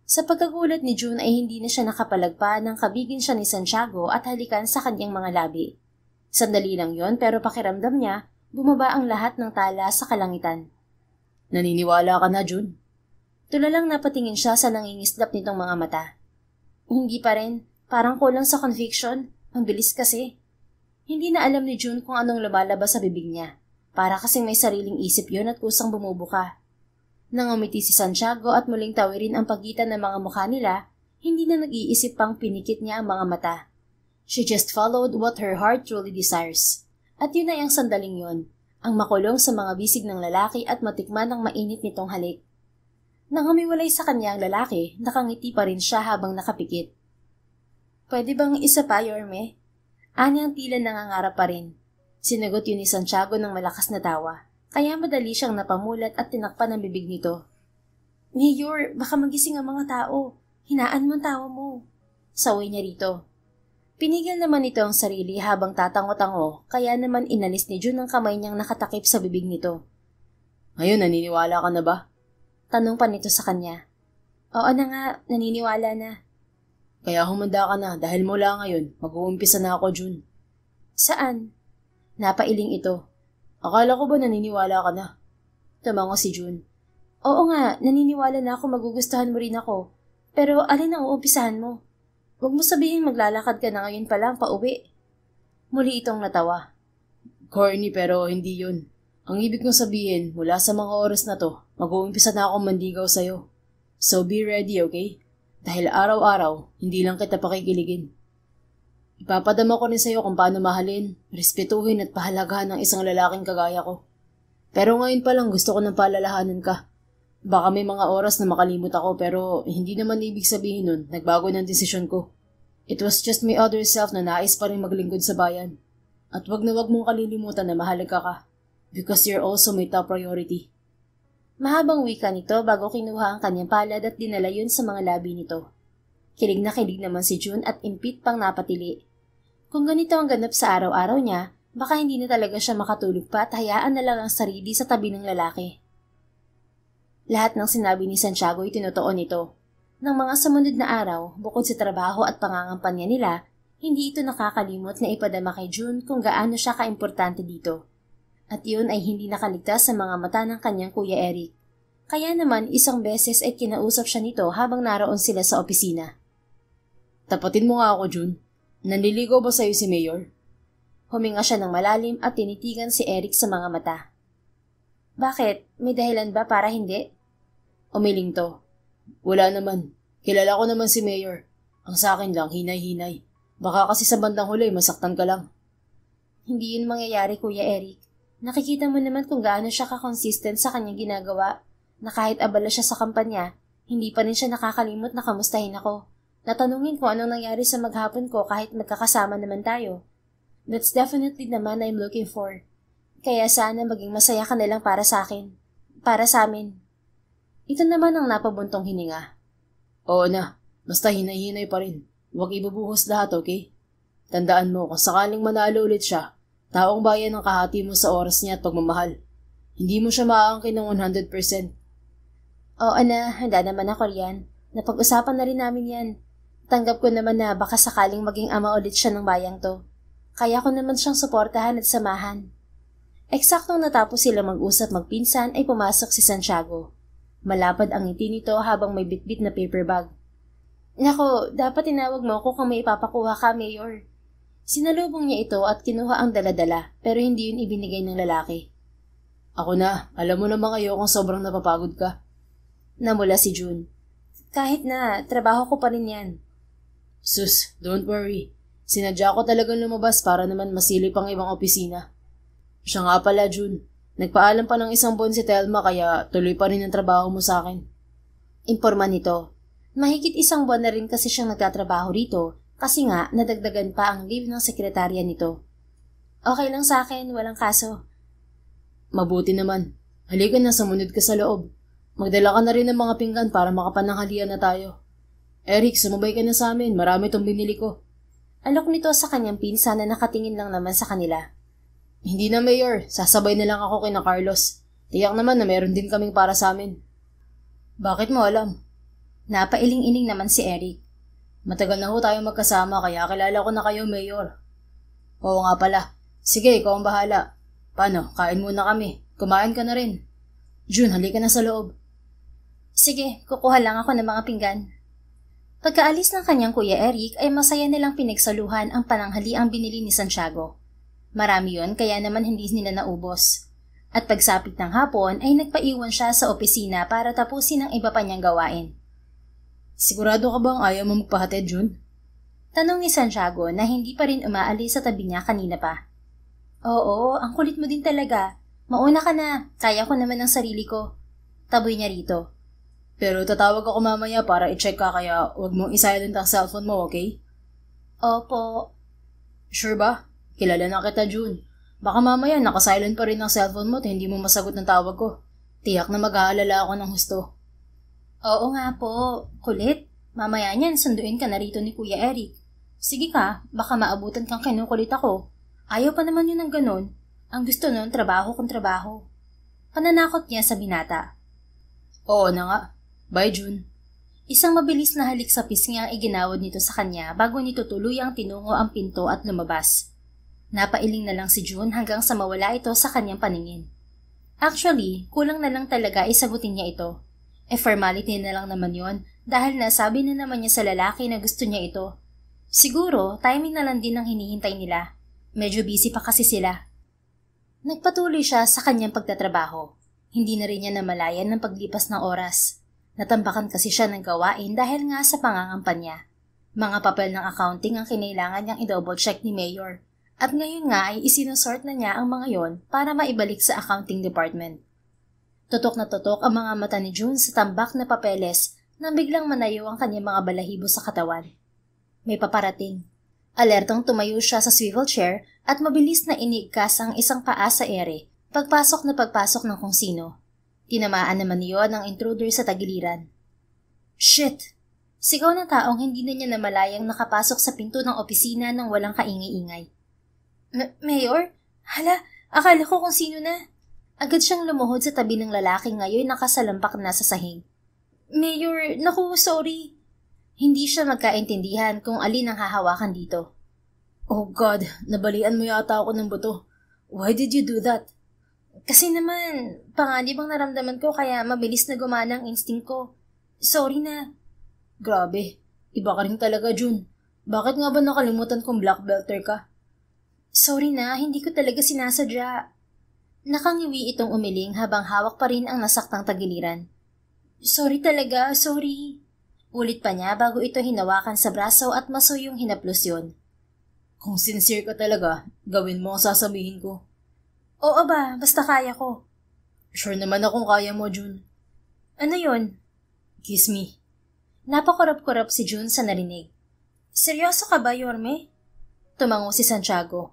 Sa pagkagulat ni June ay hindi na siya nakapalagpa nang kabigin siya ni Santiago at halikan sa kanyang mga labi. Sandali lang yon pero pakiramdam niya, bumaba ang lahat ng tala sa kalangitan. Naniniwala ka na, June? Tulalang napatingin siya sa nangingislap nitong mga mata. Hindi pa rin. Parang kulang sa conviction. Ang bilis kasi. Hindi na alam ni June kung anong lumalabas sa bibig niya. Para kasing may sariling isip yun at kusang bumubuka. Nangumiti si Santiago at muling tawirin ang pagitan ng mga mukha nila, hindi na nag-iisip pang pinikit niya ang mga mata. She just followed what her heart truly desires. At yun ay ang sandaling yun, ang makulong sa mga bisig ng lalaki at matikman ang mainit nitong halik. Nang humiwalay sa kanya ang lalaki, nakangiti pa rin siya habang nakapikit. Pwede bang isa pa, Yorme? Anyang tila nangangarap pa rin. Sinagot yun ni Santiago ng malakas na tawa, kaya madali siyang napamulat at tinakpan ang bibig nito. Mayor, baka magising ang mga tao. Hinaan mo ang tawa mo. Saway niya rito. Pinigil naman nito ang sarili habang tatango-tango, kaya naman inalis ni June ang kamay niyang nakatakip sa bibig nito. Ngayon, naniniwala ka na ba? Tanong pa nito sa kanya. Oo na nga, naniniwala na. Kaya humanda ka na dahil mula ngayon, mag-uumpisa na ako, June. Saan? Napailing ito. Akala ko ba naniniwala ka na? Tumango si June. Oo nga, naniniwala na ako magugustuhan mo rin ako. Pero alin ang uumpisahan mo? Huwag mo sabihin maglalakad ka na ngayon pa lang pauwi. Muli itong natawa. Corny pero hindi yun. Ang ibig kong sabihin, mula sa mga oras na to, mag-uumpisa na akong mandigaw sa'yo. So be ready, okay? Dahil araw-araw, hindi lang kita pakikiligin. Ipapadama ko rin sa'yo kung paano mahalin, respetuhin at pahalagahan ng isang lalaking kagaya ko. Pero ngayon pa lang gusto ko ng paalalahanan ka. Baka may mga oras na makalimot ako pero hindi naman ibig sabihin nun, nagbago ng desisyon ko. It was just my other self na nais pa rin maglingkod sa bayan. At wag na wag mong kalilimutan na mahalaga ka. Because you're also my top priority. Mahabang wika nito bago kinuha ang kanyang palad at dinala yun sa mga labi nito. Kilig na kilig naman si June at impit pang napatili. Kung ganito ang ganap sa araw-araw niya, baka hindi na talaga siya makatulog pa at hayaan na lang ang sarili sa tabi ng lalaki. Lahat ng sinabi ni Santiago ay tinutuon nito. Nang mga sumunod na araw, bukod sa trabaho at pangangampanya nila, hindi ito nakakalimot na ipadama kay June kung gaano siya kaimportante dito. At yun ay hindi nakaligtas sa mga mata ng kanyang Kuya Eric. Kaya naman isang beses ay kinausap siya nito habang naroon sila sa opisina. Tapatin mo nga ako, June. Nanliligaw ba sa'yo si Mayor? Huminga siya ng malalim at tinitigan si Eric sa mga mata. Bakit? May dahilan ba para hindi? Umiling to. Wala naman. Kilala ko naman si Mayor. Ang sa akin lang, hinay-hinay. Baka kasi sa bandang huli, masaktan ka lang. Hindi yun mangyayari, Kuya Eric. Nakikita mo naman kung gaano siya ka-consistent sa kanyang ginagawa, na kahit abala siya sa kampanya, hindi pa rin siya nakakalimot na kamustahin ako. Natanungin ko anong nangyari sa maghapon ko kahit magkakasama naman tayo. That's definitely the man I'm looking for. Kaya sana maging masaya ka na lang para sa akin. Para sa amin. Ito naman ang napabuntong hininga. Oo na. Basta hinay-hinay pa rin. Huwag ibubuhos lahat, okay? Tandaan mo, kung sakaling manalo ulit siya, taong bayan ang kahati mo sa oras niya at pagmamahal. Hindi mo siya maaangkin ng 100%. Oo na, handa naman ako riyan. Napag-usapan na rin namin yan. Tanggap ko naman na baka sakaling maging ama ulit siya ng bayang to. Kaya ko naman siyang suportahan at samahan. Eksaktong natapos sila mag-usap magpinsan ay pumasok si Santiago. Malapad ang ngiti nito habang may bitbit na paper bag. Nako, dapat tinawag mo ako kung may ipapakuha ka, Mayor. Sinalubong niya ito at kinuha ang daladala pero hindi yun ibinigay ng lalaki. Ako na, alam mo naman kayo kung sobrang napapagod ka. Namula si June. Kahit na, trabaho ko pa rin yan. Sus, don't worry. Sinadya ko talagang lumabas para naman masilip ang ibang opisina. Siya nga pala, June. Nagpaalam pa ng isang buwan si Telma kaya tuloy pa rin ang trabaho mo sa akin. Imporma nito. Mahigit isang buwan na rin kasi siyang nagtatrabaho rito kasi nga nadagdagan pa ang leave ng sekretarya nito. Okay lang sa akin, walang kaso. Mabuti naman. Halika na, sumunod ka sa loob. Magdala ka na rin ng mga pinggan para makapananghalian na tayo. Eric, sumabay ka na sa amin. Marami tong binili ko. Alok nito sa kanyang pinsan na nakatingin lang naman sa kanila. Hindi na, Mayor. Sasabay na lang ako kina Carlos. Tiyak naman na meron din kaming para sa amin. Bakit mo alam? Napailing-iling naman si Eric. Matagal na ho tayo magkasama kaya kilala ko na kayo, Mayor. Oo nga pala. Sige, ikaw ang bahala. Paano? Kain muna kami. Kumain ka na rin. June, halika na sa loob. Sige, kukuha lang ako ng mga pinggan. Pagkaalis ng kanyang Kuya Eric ay masaya nilang pinagsaluhan ang pananghali ang binili ni Santiago. Marami yon kaya naman hindi nila naubos. At pagsapit ng hapon ay nagpaiwan siya sa opisina para tapusin ang iba pa niyang gawain. Sigurado ka bang ayaw mo magpahatid, June? Tanong ni Santiago na hindi pa rin umaalis sa tabi niya kanina pa. Oo, ang kulit mo din talaga. Mauna ka na, kaya ko naman ang sarili ko. Taboy niya rito. Pero tatawag ako mamaya para i-check ka kaya huwag mong i-silent ang cellphone mo, okay? Opo. Sure ba? Kilala na kita, June. Baka mamaya nakasilent pa rin ang cellphone mo at hindi mo masagot ng tawag ko. Tiyak na mag-aalala ako ng husto. Oo nga po. Kulit. Mamaya niyan, sunduin ka na rito ni Kuya Eric. Sige ka, baka maabutan kang kinukulit ako. Ayaw pa naman yun ng ganun. Ang gusto nun, trabaho kung trabaho. Pananakot niya sa binata. Oo na nga. Bye, June. Isang mabilis na halik sa pisngi ang iginawad nito sa kanya bago nito tuluyang tinungo ang pinto at lumabas. Napailing na lang si June hanggang sa mawala ito sa kanyang paningin. Actually, kulang na lang talaga isagutin niya ito. Formality na lang naman yon dahil nasabi na naman niya sa lalaki na gusto niya ito. Siguro, timing na lang din ang hinihintay nila. Medyo busy pa kasi sila. Nagpatuloy siya sa kanyang pagtatrabaho. Hindi na rin niya namalayan ng paglipas ng oras. Natambakan kasi siya ng gawain dahil nga sa pangangampanya. Mga papel ng accounting ang kinailangan niyang i-double check ni Mayor. At ngayon nga ay isinusort na niya ang mga yon para maibalik sa accounting department. Tutok na tutok ang mga mata ni June sa tambak na papeles nang biglang manayo ang kanyang mga balahibo sa katawan. May paparating. Alertang tumayo siya sa swivel chair at mabilis na inigkas ang isang paa sa ere, pagpasok ng kung sino. Tinamaan naman niyon ang intruder sa tagiliran. Shit! Sigaw ng taong hindi na niya namalayang nakapasok sa pinto ng opisina nang walang kaingay-ingay. Mayor? Hala, akala ko kung sino na. Agad siyang lumuhod sa tabi ng lalaki ngayon nakasalampak na sa sahig. Mayor, naku, sorry. Hindi siya magkaintindihan kung alin ang hahawakan dito. Oh God, nabalian mo yata ako ng buto. Why did you do that? Kasi naman, panganib ang naramdaman ko kaya mabilis na gumana ang instinct ko. Sorry na. Grabe, iba ka rin talaga, June. Bakit nga ba nakalimutan kong black belter ka? Sorry na, hindi ko talaga sinasadya. Nakangiwi itong umiling habang hawak pa rin ang nasaktang tagiliran. Sorry talaga, sorry. Ulit pa niya bago ito hinawakan sa braso at masuyong hinaplos yun. Kung sincere ka talaga, gawin mo ang sasabihin ko. Oo ba, basta kaya ko. Sure naman akong kaya mo, June. Ano yun? Kiss me. Napakurap-kurap si June sa narinig. Seryoso ka ba, Yorme? Tumango si Santiago.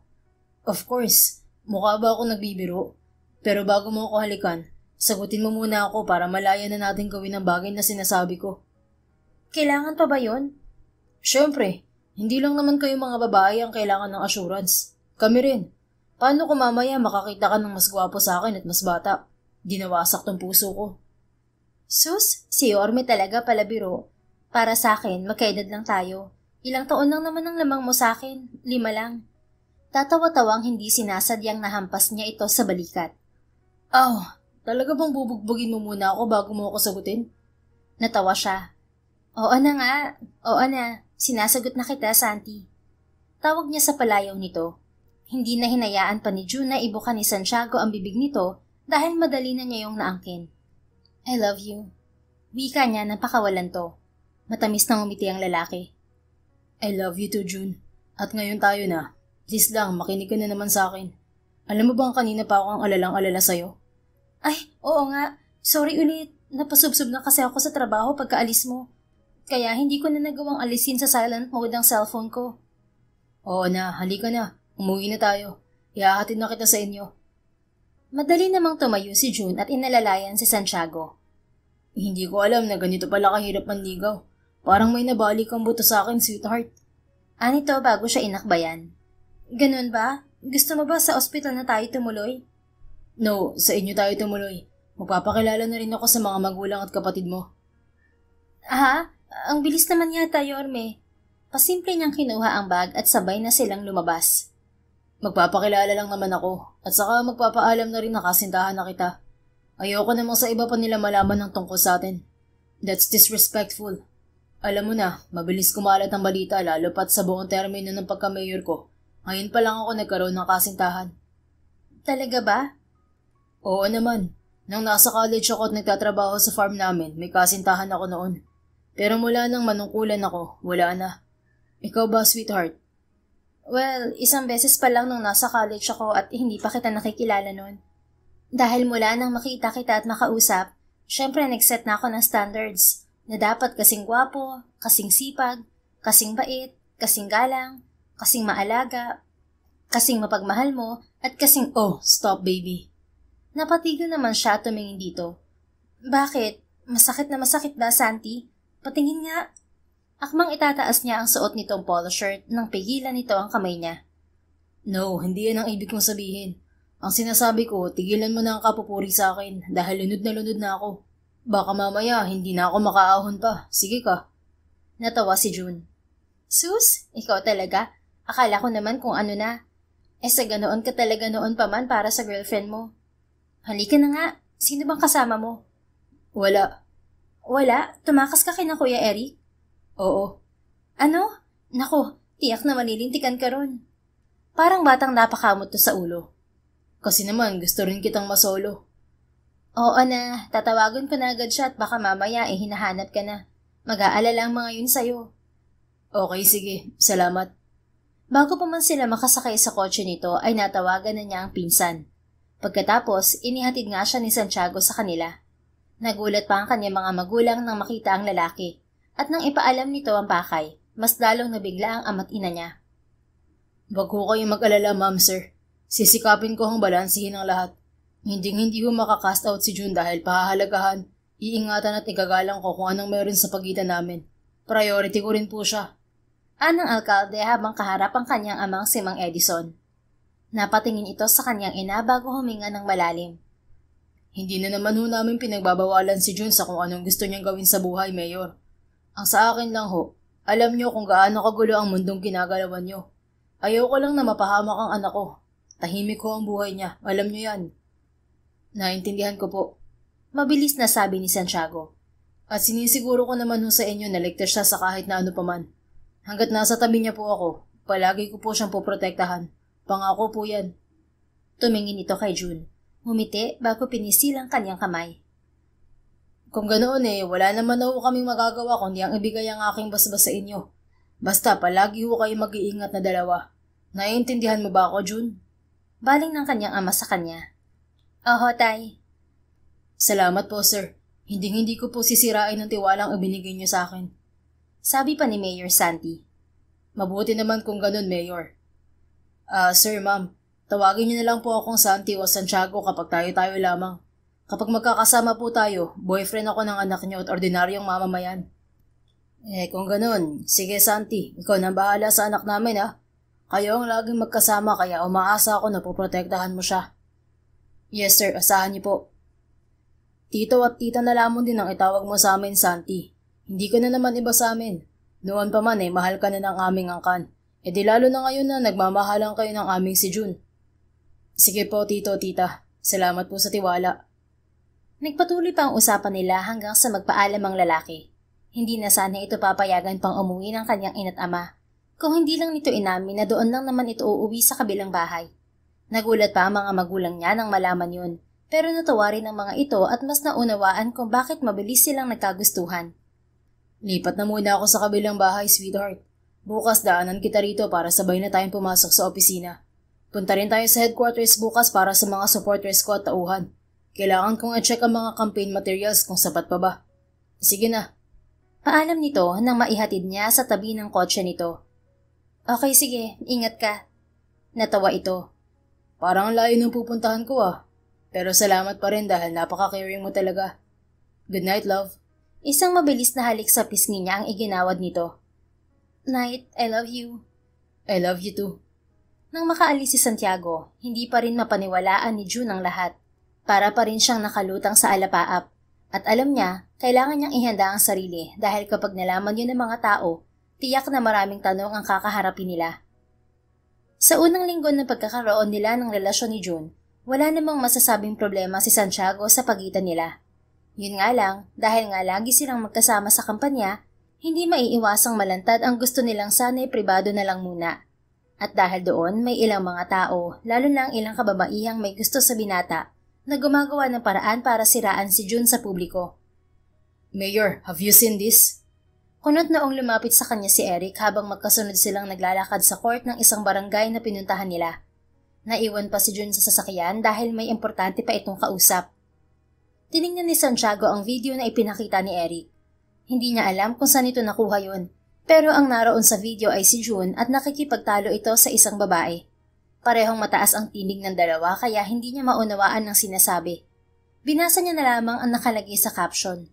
Of course, mukha ba ako nagbibiro? Pero bago mo ako halikan, sagutin mo muna ako para malaya na natin gawin ang bagay na sinasabi ko. Kailangan pa ba yun? Siyempre, hindi lang naman kayo mga babae ang kailangan ng assurance. Kami rin. Paano kung mamaya makakita ka ng mas gwapo sa akin at mas bata? Di nawasak tong puso ko. Sus, si Yorme talaga pala biro. Para sa akin, magkaedad lang tayo. Ilang taon lang naman ang lamang mo sa akin, 5 lang. Tatawa-tawang hindi sinasadyang nahampas niya ito sa balikat. Talaga bang bubugbugin mo muna ako bago mo ako sagutin? Natawa siya. Oo na nga, oo na, sinasagot na kita, Santi. Tawag niya sa palayaw nito. Hindi na hinayaan pa ni June na ibuka ni Santiago ang bibig nito dahil madali na niya yung naangkin. I love you. Wika niya ng pakawalan to. Matamis na ngumiti ang lalaki. I love you too, June. At ngayon tayo na. Please lang, makinig ka na naman sa akin. Alam mo bang kanina pa ako ang alalang-alala sa'yo? Ay, oo nga. Sorry ulit. Napasubsob na kasi ako sa trabaho pagkaalis mo. Kaya hindi ko na nagawang alisin sa silent mode ang cellphone ko. Oo na, halika na. Umuwi na tayo. Ihahatid na kita sa inyo. Madali namang tumayo si June at inalalayan si Santiago. Hindi ko alam na ganito pala kahirap manligaw. Parang may nabalik ang buto sa akin, sweetheart. Anito bago siya inakbayan. Ganun ba? Gusto mo ba sa ospital na tayo tumuloy? No, sa inyo tayo tumuloy. Magpapakilala na rin ako sa mga magulang at kapatid mo. Aha, ang bilis naman yata, Yorme. Pasimple niyang kinuha ang bag at sabay na silang lumabas. Magpapakilala lang naman ako at saka magpapaalam na rin na kasintahan na kita. Ayoko namang sa iba pa nila malaman ng tungkol sa atin. That's disrespectful. Alam mo na, mabilis kumalat ang balita lalo pat sa buong termino ng pagka-mayor ko. Ngayon pa lang ako nagkaroon ng kasintahan. Talaga ba? Oo naman. Nang nasa college ako at nagtatrabaho sa farm namin, may kasintahan ako noon. Pero mula nang manungkulan ako, wala na. Ikaw ba, sweetheart? Well, isang beses pa lang nung nasa college ako at hindi pa kita nakikilala noon. Dahil mula nang makita kita at makausap, syempre nag-set na ako ng standards na dapat kasing gwapo, kasing sipag, kasing bait, kasing galang, kasing maalaga, kasing mapagmahal mo, at kasing, oh, stop baby. Napatigil naman siya tumingin dito. Bakit? Masakit na masakit ba, Santi? Patingin nga. Akmang itataas niya ang suot nitong polo shirt nang pigilan nito ang kamay niya. No, hindi yan ang ibig kong sabihin. Ang sinasabi ko, tigilan mo na ang kapupuri sa akin dahil lunod na ako. Baka mamaya, hindi na ako makaahon pa. Sige ka. Natawa si June. Sus, ikaw talaga? Akala ko naman kung ano na. Sa ganoon ka talaga noon pa man para sa girlfriend mo. Halika na nga. Sino bang kasama mo? Wala. Wala? Tumakas ka kina Kuya Eric? Oo. Ano? Naku, tiyak na malilintikan ka ron. Parang batang napakamot to sa ulo. Kasi naman, gusto rin kitang masolo. Oo na, tatawagan ko na agad siya at baka mamaya hinahanap ka na. Mag-aalala ang mga yun sa'yo. Okay, sige. Salamat. Bago pa man sila makasakay sa kotse nito ay natawagan na niya ang pinsan. Pagkatapos, inihatid nga siya ni Santiago sa kanila. Nagulat pa ang kanyang mga magulang nang makita ang lalaki. At nang ipaalam nito ang pakay, mas lalong nabigla ang ama't ina niya. Wag ko kayong mag-alala, ma'am, sir. Sisikapin ko ang balansihin ang lahat. Hindi ho makakast out si June dahil pahahalagahan, iingatan at igagalang ko kung anong meron sa pagitan namin. Priority ko rin po siya. Anang alkalde habang kaharap ang kanyang amang si Mang Edison. Napatingin ito sa kanyang ina bago huminga ng malalim. Hindi na naman ho namin pinagbabawalan si June sa kung anong gusto niyang gawin sa buhay, Mayor. Ang sa akin lang ho, alam niyo kung gaano kagulo ang mundong ginagalawan niyo. Ayaw ko lang na mapahamak ang anak ko. Tahimik ho ang buhay niya, alam niyo yan. Naintindihan ko po. Mabilis na sabi ni Santiago. At sinisiguro ko naman ho sa inyo na ligtas siya sa kahit na ano paman. Hanggat nasa tabi niya po ako, palagi ko po siyang poprotektahan. Pangako po yan. Tumingin ito kay June. Ngumiti bago pinisilang kanyang kamay. Kung ganoon wala naman na ho kaming magagawa kundi ang ibigay ang aking basbas sa inyo. Basta palagi ho kayo mag-iingat na dalawa. Naiintindihan mo ba ako, June? Baling ng kanyang ama sa kanya. Oho, tay. Salamat po, sir. Hindi ko po sisirain ang tiwalang ibinigay niyo sa akin. Sabi pa ni Mayor Santi. Mabuti naman kung ganun, Mayor. Sir, ma'am, tawagin niyo na lang po akong Santi o Santiago kapag tayo-tayo lamang. Kapag magkakasama po tayo, boyfriend ako ng anak niyo at ordinaryong mamamayan. Kung ganun, sige Santi, ikaw na bahala sa anak namin ha. Kayo ang laging magkasama kaya umaasa ako na poprotektahan mo siya. Yes sir, asahan niyo po. Tito at tita na lamang din ang itawag mo sa amin, Santi. Hindi ka na naman iba sa amin. Noon pa man mahal ka na ng aming angkan. Di lalo na ngayon na nagmamahalan kayo ng aming si June. Sige po, tito, tita. Salamat po sa tiwala. Nagpatuloy pa ang usapan nila hanggang sa magpaalam ang lalaki. Hindi na sana ito papayagan pang umuwi ng kanyang ina't ama. Kung hindi lang nito inamin na doon lang naman ito uuwi sa kabilang bahay. Nagulat pa ang mga magulang niya nang malaman yun. Pero natuwa rin ang mga ito at mas naunawaan kung bakit mabilis silang nagkagustuhan. Lipat na muna ako sa kabilang bahay, sweetheart. Bukas daanan kita rito para sabay na tayong pumasok sa opisina. Punta rin tayo sa headquarters bukas para sa mga supporters ko at tauhan. Kailangan kong i-check ang mga campaign materials kung sapat pa ba. Sige na. Paalam nito nang maihatid niya sa tabi ng kotse nito. Okay, sige. Ingat ka. Natawa ito. Parang layo ng pupuntahan ko Pero salamat pa rin dahil napaka-caring mo talaga. Good night, love. Isang mabilis na halik sa pisngi niya ang iginawad nito. Night, I love you. I love you too. Nang makaalis si Santiago, hindi pa rin mapaniwalaan ni June ang lahat. Para pa rin siyang nakalutang sa alapaap. At alam niya, kailangan niyang ihanda ang sarili dahil kapag nalaman yun ng mga tao, tiyak na maraming tanong ang kakaharapin nila. Sa unang linggo ng pagkakaroon nila ng relasyon ni June, wala namang masasabing problema si Santiago sa pagitan nila. Yun nga lang, dahil nga lagi silang magkasama sa kampanya, hindi maiiwasang malantad ang gusto nilang sana'y pribado na lang muna. At dahil doon, may ilang mga tao, lalo na ang ilang kababaihang may gusto sa binata, na gumagawa ng paraan para siraan si June sa publiko. Mayor, have you seen this? Kunot noong lumapit sa kanya si Eric habang magkasunod silang naglalakad sa court ng isang barangay na pinuntahan nila. Naiwan pa si June sa sasakyan dahil may importante pa itong kausap. Tiningnan ni Santiago ang video na ipinakita ni Eric. Hindi niya alam kung saan ito nakuha yun, pero ang naroon sa video ay si June at nakikipagtalo ito sa isang babae. Parehong mataas ang tinig ng dalawa kaya hindi niya maunawaan ang sinasabi. Binasa niya na lamang ang nakalagay sa caption.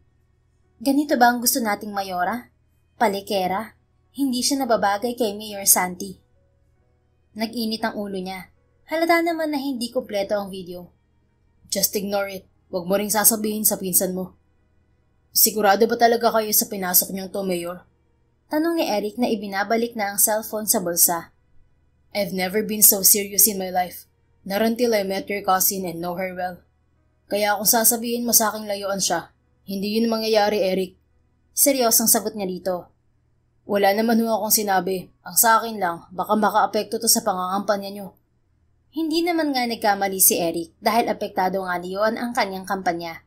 Ganito ba ang gusto nating mayora? Palikera? Hindi siya nababagay kay Mayor Santi. Nag-init ang ulo niya. Halata naman na hindi kumpleto ang video. Just ignore it. Huwag mo ring sasabihin sa pinsan mo. Sigurado ba talaga kayo sa pinasok niyong to, Mayor? Tanong ni Eric na ibinabalik na ang cellphone sa bulsa. I've never been so serious in my life. Not until I met your cousin and know her well. Kaya kung sasabihin mo sa aking layuan siya, hindi yun mangyayari, Eric. Seryosong sagot niya dito. Wala naman ho akong sinabi. Ang sa akin lang, baka makaapekto to sa pangangampanya niyo. Hindi naman nga nagkamali si Eric dahil apektado nga niyon ang kanyang kampanya.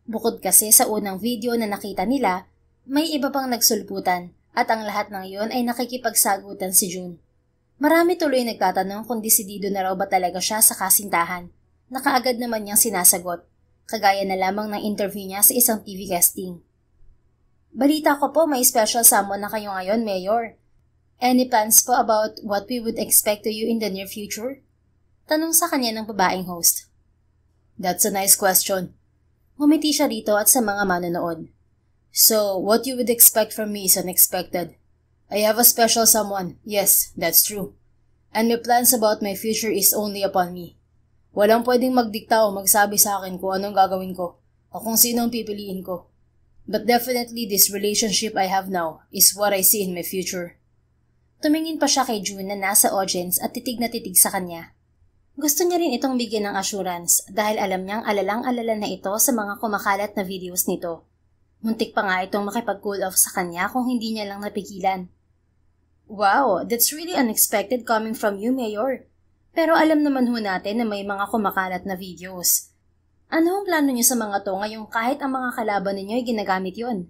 Bukod kasi sa unang video na nakita nila, may iba pang nagsulputan at ang lahat ng iyon ay nakikipagsagutan si June. Marami tuloy nagtatanong kung desidido na raw ba talaga siya sa kasintahan. Nakaagad naman niyang sinasagot, kagaya na lamang ng interview niya sa isang TV casting. Balita ko po may special someone na kayo ngayon, Mayor. Any plans po about what we would expect to you in the near future? Tanong sa kanya ng babaeng host. That's a nice question. Ngumiti siya rito at sa mga manonood. So, what you would expect from me is unexpected. I have a special someone. Yes, that's true. And my plans about my future is only upon me. Walang pwedeng magdikta o magsabi sa akin kung anong gagawin ko o kung sino ang pipiliin ko. But definitely this relationship I have now is what I see in my future. Tumingin pa siya kay June na nasa audience at titig na titig sa kanya. Gusto niya rin itong bigyan ng assurance dahil alam niyang alalang-alala na ito sa mga kumakalat na videos nito. Muntik pa nga itong makipag-cool off sa kanya kung hindi niya lang napigilan. Wow, that's really unexpected coming from you, Mayor. Pero alam naman ho natin na may mga kumakalat na videos. Ano ang plano niyo sa mga to ngayong kahit ang mga kalaban ninyo ay ginagamit yon?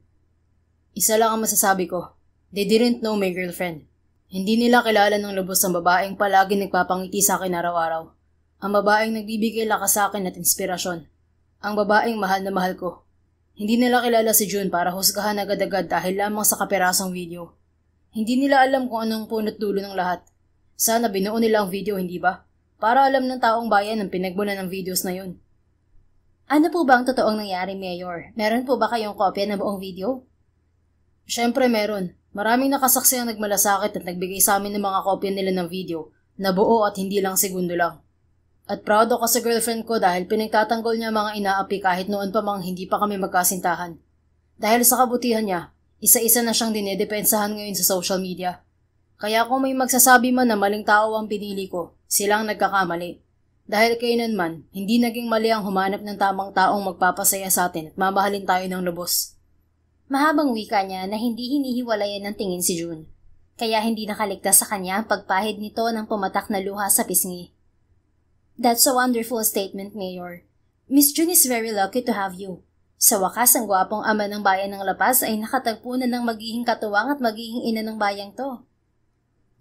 Isa lang ang masasabi ko. They didn't know my girlfriend. Hindi nila kilala ng lubos ang babaeng palagi nagpapangiti sa akin araw-araw. Ang babaeng nagbibigay lakas sa akin at inspirasyon. Ang babaeng mahal na mahal ko. Hindi nila kilala si June para husgahan agad-agad dahil lamang sa kapirasong video. Hindi nila alam kung anong punot dulo ng lahat. Sana binuo nila ang video, hindi ba? Para alam ng taong bayan ang pinagbunan ng videos na yun. Ano po ba ang totoong nangyari, Mayor? Meron po ba kayong kopya ng buong video? Siyempre meron. Maraming nakasaksi ang nagmalasakit at nagbigay sa amin ng mga kopya nila ng video na buo at hindi lang segundo lang. At proud ako sa girlfriend ko dahil pinagtatanggol niya mga inaapi kahit noon pa mang hindi pa kami magkasintahan. Dahil sa kabutihan niya, isa-isa na siyang dinedepensahan ngayon sa social media. Kaya kung may magsasabi man na maling tao ang pinili ko, silang nagkakamali. Dahil kailanman, hindi naging mali ang humanap ng tamang taong magpapasaya sa atin at mamahalin tayo ng lubos. Mahabang wika niya na hindi hinihiwalayan ng tingin si June. Kaya hindi nakaligtas sa kanya ang pagpahid nito ng pumatak na luha sa pisngi. That's a wonderful statement, Mayor. Miss June is very lucky to have you. Sa wakas, ang gwapong ama ng bayan ng La Paz ay nakatagpo na ng magiging katuwang at magiging ina ng bayang to.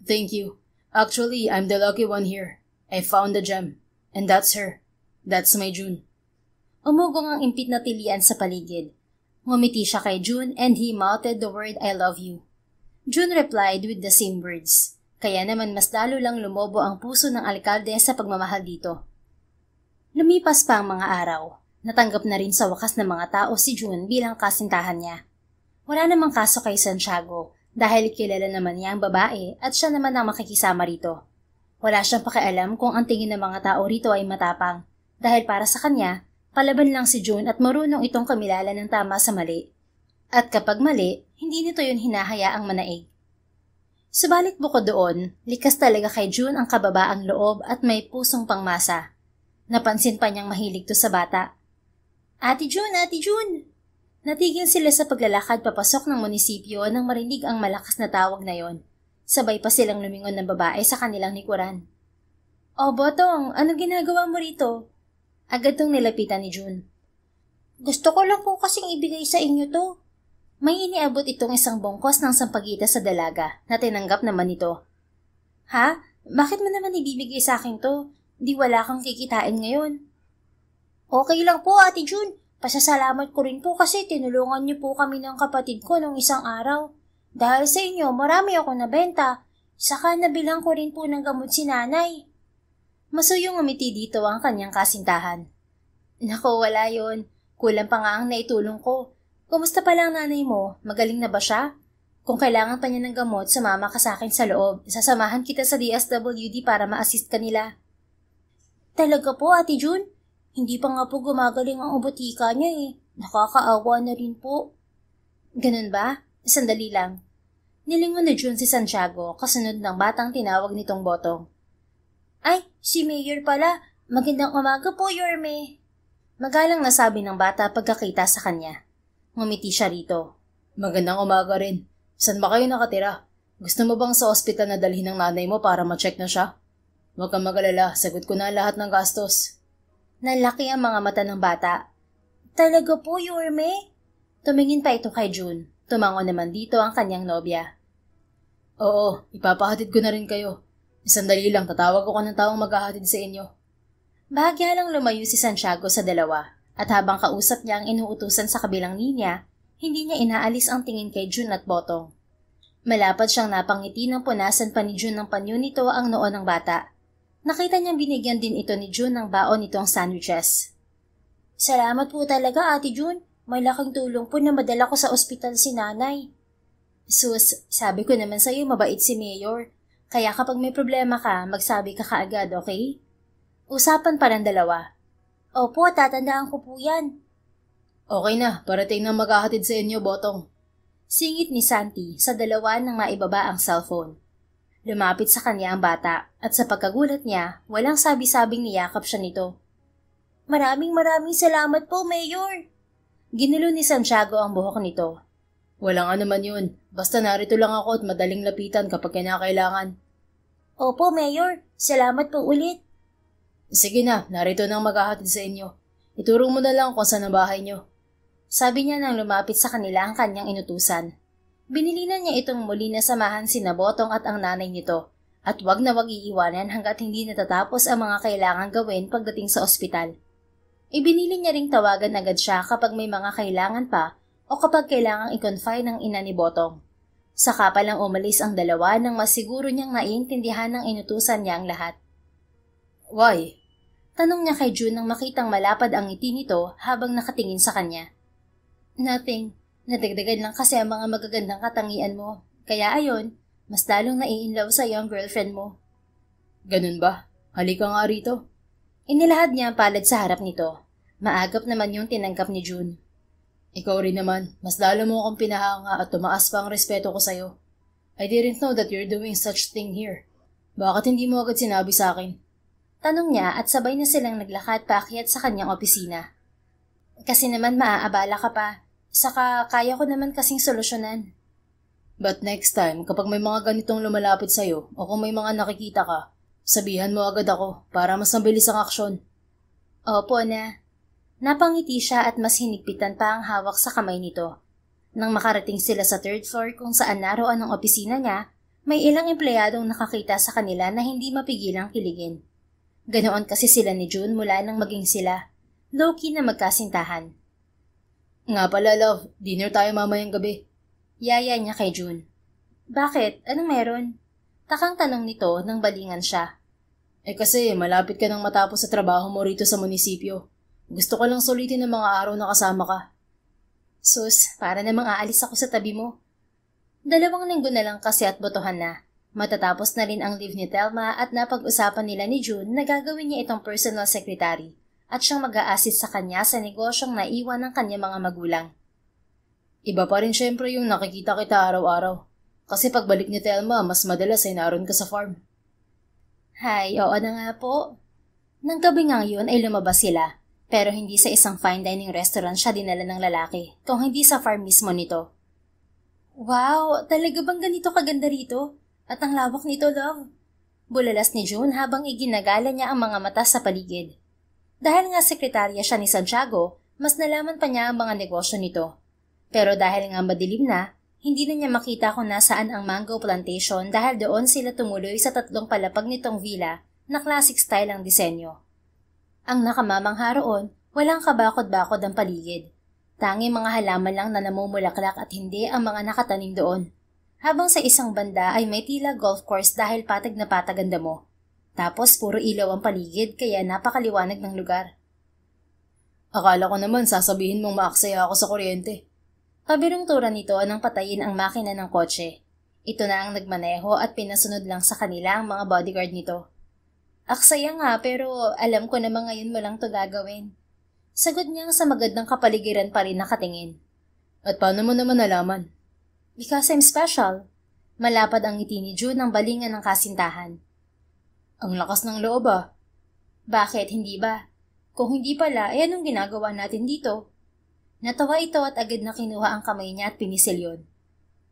Thank you. Actually, I'm the lucky one here. I found the gem. And that's her. That's my June. Umugong ang impit na tilian sa paligid. Ngumiti siya kay June and he mouthed the word I love you. June replied with the same words. Kaya naman mas lalo lang lumobo ang puso ng alkalde sa pagmamahal dito. Lumipas pa ang mga araw. Natanggap na rin sa wakas ng mga tao si June bilang kasintahan niya. Wala namang kaso kay Santiago dahil kilala naman niya ang babae at siya naman ang makikisama rito. Wala siyang pakialam kung ang tingin ng mga tao rito ay matapang dahil para sa kanya, palaban lang si June at marunong itong kamilala ng tama sa mali. At kapag mali, hindi nito yun hinahayaang manaig. Subalit bukod doon, likas talaga kay June ang kababaang loob at may pusong pangmasa. Napansin pa niyang mahilig to sa bata. Ate June! Ate June! Natigil sila sa paglalakad papasok ng munisipyo nang marinig ang malakas na tawag na yon. Sabay pa silang lumingon ng babae sa kanilang likuran. Oh, Botong! Ano ginagawa mo rito? Agad tong nilapitan ni June. Gusto ko lang po kasing ibigay sa inyo to. May iniabot itong isang bongkos ng sampagita sa dalaga na tinanggap naman ito. Ha? Bakit mo naman ibibigay sa akin to? Di wala kang kikitain ngayon. Okay lang po, Ate June. Pasasalamat ko rin po kasi tinulungan niyo po kami ng kapatid ko nung isang araw. Dahil sa inyo, marami ako nabenta. Saka nabilang ko rin po ng gamot si nanay. Masuyong umiti dito ang kanyang kasintahan. Naku, wala yon. Kulang pa nga ang naitulong ko. Kumusta pala ang nanay mo? Magaling na ba siya? Kung kailangan pa niya ng gamot, sumama ka sa akin sa loob. Sasamahan kita sa DSWD para ma-assist ka nila. Talaga po, Ate June? Hindi pa nga po gumagaling ang ubotika niya eh. Nakakaawa na rin po. Ganun ba? Sandali lang. Nilingon na June si Santiago kasunod ng batang tinawag nitong Botong. Ay, si Mayor pala. Magandang umaga po, Yorme. Magalang nasabi ng bata pagkakita sa kanya. Ngumiti siya rito. Magandang umaga rin. Saan ba kayo nakatira? Gusto mo bang sa ospital na dalhin ng nanay mo para ma-check na siya? Huwag kang mag-alala, sagot ko na lahat ng gastos. Nalaki ang mga mata ng bata. Talaga po, Yorme? Tumingin pa ito kay June. Tumango naman dito ang kanyang nobya. Oo, ipapahatid ko na rin kayo. Sandali lang, tatawag ako ng taong maghahatid sa inyo. Bahagya lang lumayo si Santiago sa dalawa. At habang kausap niya ang inuutusan sa kabilang linya, hindi niya inaalis ang tingin kay June at Botong. Malapad siyang napangiti nang punasan pa ni June ng panyo nito ang noo ng bata. Nakita niyang binigyan din ito ni June ng baon nitong sandwiches. Salamat po talaga, Ate June. May laking tulong po na madala ko sa ospital si nanay. Sus, sabi ko naman sa'yo mabait si Mayor. Kaya kapag may problema ka, magsabi ka kaagad, okay? Usapan pa ng dalawa. Opo, tatandaan ko po yan. Okay na, parating na maghahatid sa inyo, Botong. Singit ni Santi sa dalawa nang maibaba ang cellphone. Lumapit sa kanya ang bata at sa pagkagulat niya, walang sabi-sabing niyakap siya nito. Maraming salamat po, Mayor. Ginulo ni Santiago ang buhok nito. Walang anuman yun, basta narito lang ako at madaling lapitan kapag kinakailangan. Opo, Mayor. Salamat po ulit. Sige na, narito nang maghahatid sa inyo. Ituro mo na lang kung saan ang bahay niyo. Sabi niya nang lumapit sa kanila ang kanyang inutusan. Binilinan niya itong muli na samahan sina Botong at ang nanay nito at wag na wag iiwanan hanggat hindi natatapos ang mga kailangan gawin pagdating sa ospital. Ibinili niya ring tawagan agad siya kapag may mga kailangan pa o kapag kailangang i-confine ng ina ni Botong. Saka palang umalis ang dalawa nang masiguro niyang naiintindihan ng inutusan niya ang lahat. Why? Tanong niya kay June nang makitang malapad ang ngiti nito habang nakatingin sa kanya. Nothing. Nadagdagan lang kasi ang mga magagandang katangian mo. Kaya ayon, mas lalong nai-inlove sa yung girlfriend mo. Ganun ba? Halika nga rito. Inilahad niya ang palad sa harap nito. Maagap naman yung tinanggap ni June. Ikaw rin naman, mas lalo mo akong pinahanga at tumaas pa ang respeto ko sa'yo. I didn't know that you're doing such thing here. Bakit hindi mo agad sinabi sa akin? Tanong niya at sabay na silang naglakad paakyat sa kanyang opisina. Kasi naman maaabala ka pa. Saka kaya ko naman kasing solusyonan. But next time, kapag may mga ganitong lumalapit sa'yo o kung may mga nakikita ka, sabihan mo agad ako para mas mabilis ang aksyon. Opo na. Napangiti siya at mas hinigpitan pa ang hawak sa kamay nito. Nang makarating sila sa third floor kung saan naroon ang opisina niya, may ilang empleyadong nakakita sa kanila na hindi mapigilang kiligin. Ganoon kasi sila ni June mula nang maging sila. Low-key na magkasintahan. Nga pala, love. Dinner tayo mamayang gabi. Yaya niya kay June. Bakit? Anong meron? Takang tanong nito nang balingan siya. Kasi malapit ka nang matapos sa trabaho mo rito sa munisipyo. Gusto ko lang sulitin ang mga araw na kasama ka. Sus, para namang aalis ako sa tabi mo. 2 linggo na lang kasi at botohan na. Matatapos na rin ang leave ni Thelma at napag-usapan nila ni June na gagawin niya itong personal secretary at siyang mag-a-assist sa kanya sa negosyong naiwan ng kanyang mga magulang. Iba pa rin syempre yung nakikita kita araw-araw. Kasi pagbalik ni Thelma, mas madalas ay naroon ka sa farm. Hay, oo na nga po. Nang gabi nga yun ay lumabas sila, pero hindi sa isang fine dining restaurant siya dinala ng lalaki, kung hindi sa farm mismo nito. Wow, talaga bang ganito kaganda rito? At ang lawak nito, love. Bulalas ni June habang iginagala niya ang mga mata sa paligid. Dahil nga sekretarya siya ni Santiago, mas nalaman pa niya ang mga negosyo nito. Pero dahil nga madilim na, hindi na niya makita kung nasaan ang mango plantation dahil doon sila tumuloy sa 3 palapag nitong villa na classic style ang disenyo. Ang nakamamangha roon, walang kabakod-bakod ang paligid. Tanging mga halaman lang na namumulaklak at hindi ang mga nakatanim doon. Habang sa isang banda ay may tila golf course dahil patag na patag ang damo. Tapos puro ilaw ang paligid kaya napakaliwanag ng lugar. Akala ko naman sasabihin mong maaksaya ako sa kuryente. Pabirong tura nito nang patayin ang makina ng kotse. Ito na ang nagmaneho at pinasunod lang sa kanila ang mga bodyguard nito. Aksaya nga pero alam ko naman ngayon mo lang to gagawin. Sagot niya sa magandang kapaligiran pa rin nakatingin. At paano mo naman nalaman? Because I'm special. Malapad ang ngiti ni June ng balingan ng kasintahan. Ang lakas ng loob ah. Bakit, hindi ba? Kung hindi pala, anong ginagawa natin dito? Natawa ito at agad na kinuha ang kamay niya at pinisil yun.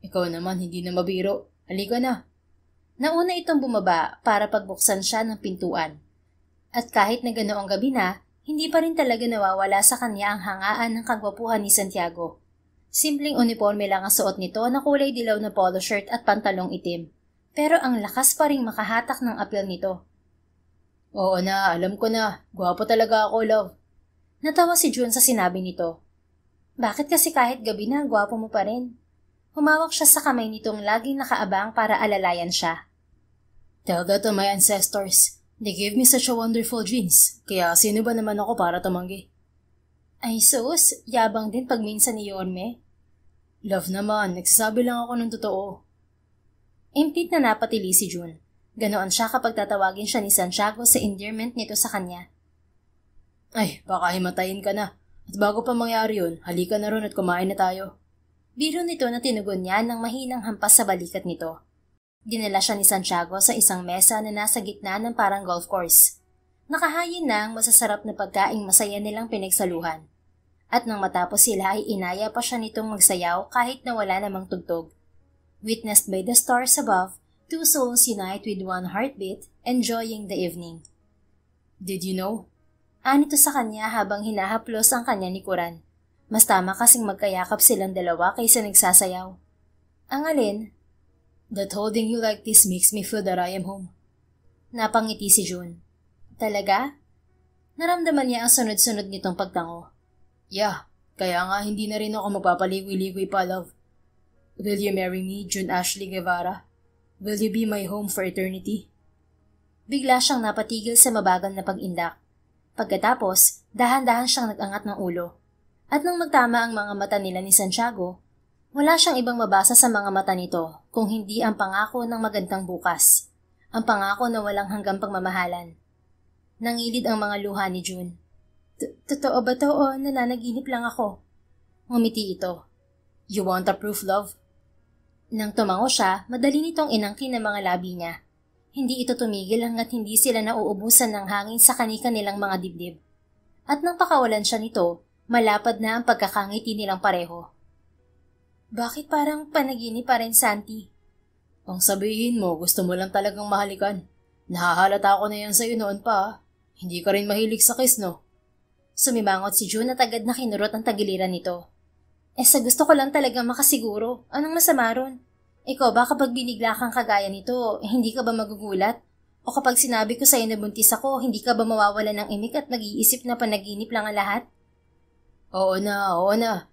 Ikaw naman, hindi na mabiro. Halika na. Nauna itong bumaba para pagbuksan siya ng pintuan. At kahit na ganoong gabi na, hindi pa rin talaga nawawala sa kanya ang hangaan ng kagwapuhan ni Santiago. Simpleng uniforme lang ang suot nito na kulay dilaw na polo shirt at pantalong itim. Pero ang lakas pa rin makahatak ng appeal nito. Oo na, alam ko na. Gwapo talaga ako, love. Natawa si June sa sinabi nito. Bakit kasi kahit gabi na, gwapo mo pa rin? Humawak siya sa kamay nitong laging nakaabang para alalayan siya. Tell that to my ancestors. They gave me such a wonderful genes. Kaya sino ba naman ako para tumanggi? Ay sus, yabang din pag minsan ni Yorme. Love naman, nagsasabi lang ako ng totoo. Impit na napatili si June. Ganoon siya kapag tatawagin siya ni Santiago sa endearment nito sa kanya. Ay, baka himatayin ka na. At bago pa mangyari yun, halika na ron at kumain na tayo. Biro nito na tinugon niya ng mahinang hampas sa balikat nito. Dinala siya ni Santiago sa isang mesa na nasa gitna ng parang golf course. Nakahayin na ang masasarap na pagkaing masaya nilang pinagsaluhan. At nang matapos sila ay inaya pa siya nitong magsayaw kahit na wala namang tugtog. Witnessed by the stars above, Two souls unite with one heartbeat, enjoying the evening. Did you know? Anito sa kanya habang hinahaplos ang kanya likuran. Mas tama kasing magkayakap silang dalawa kaysa nagsasayaw. Ang alin? That holding you like this makes me feel that I am home. Napangiti si June. Talaga? Naramdaman niya ang sunod-sunod nitong pagtango. Yeah, kaya nga hindi na rin ako magpapaligoy-ligoy pa, love. Will you marry me, June Ashley Guevara? Will you be my home for eternity? Bigla siyang napatigil sa mabagal na pag-indak. Pagkatapos, dahan-dahan siyang nag-angat ng ulo. At nang magtama ang mga mata nila ni Santiago, wala siyang ibang mabasa sa mga mata nito kung hindi ang pangako ng magandang bukas. Ang pangako na walang hanggang pagmamahalan. Nangilid ang mga luha ni June. Totoo ba to o nananaginip lang ako? Ngumiti ito. You want a proof, love? Nang tumango siya, madali nitong inangkin ang mga labi niya. Hindi ito tumigil hanggat hindi sila nauubusan ng hangin sa kani-kanilang mga dibdib. At nang pakawalan siya nito, malapad na ang pagkakangiti nilang pareho. Bakit parang panaginip pa rin, Santi? Ang sabihin mo, gusto mo lang talagang mahalikan. Nahahalata ako na yan sa'yo noon pa. Hindi ka rin mahilig sa kiss, no? Sumimangot si June at agad na kinurot ang tagiliran nito. Sa gusto ko lang talagang makasiguro. Anong masama ron? Ikaw ba kapag binigla kang kagaya nito, hindi ka ba magugulat? O kapag sinabi ko sa'yo na buntis ako, hindi ka ba mawawala ng imik at nag-iisip na panaginip lang ang lahat? Oo na.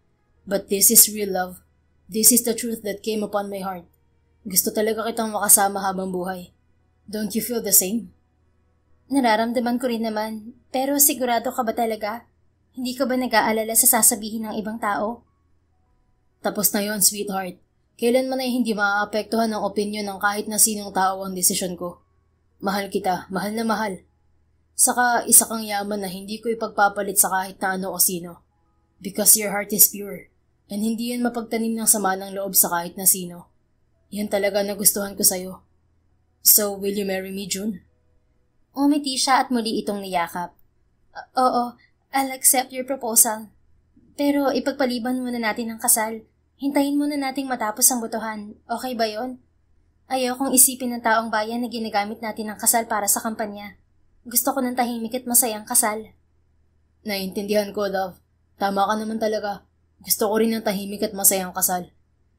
But this is real love. This is the truth that came upon my heart. Gusto talaga kitang makasama habang buhay. Don't you feel the same? Nararamdaman ko rin naman, pero sigurado ka ba talaga? Hindi ka ba nag-aalala sa sasabihin ng ibang tao? Tapos na yon, sweetheart. Kailanman ay hindi maaapektuhan ng opinyon ng kahit na sinong tao ang desisyon ko. Mahal kita, mahal na mahal. Saka isa kang yaman na hindi ko ipagpapalit sa kahit na ano o sino. Because your heart is pure. And hindi yan mapagtanim ng sama ng loob sa kahit na sino. Yan talaga nagustuhan ko sa'yo. So, will you marry me, June? Umiti siya at muli itong niyakap. Oo, I'll accept your proposal. Pero ipagpaliban muna natin ang kasal. Hintayin muna nating matapos ang botohan. Okay ba yon? Ayokong isipin ng taong bayan na ginagamit natin ang kasal para sa kampanya. Gusto ko ng tahimik at masayang kasal. Naiintindihan ko, love. Tama ka naman talaga. Gusto ko rin ng tahimik at masayang kasal.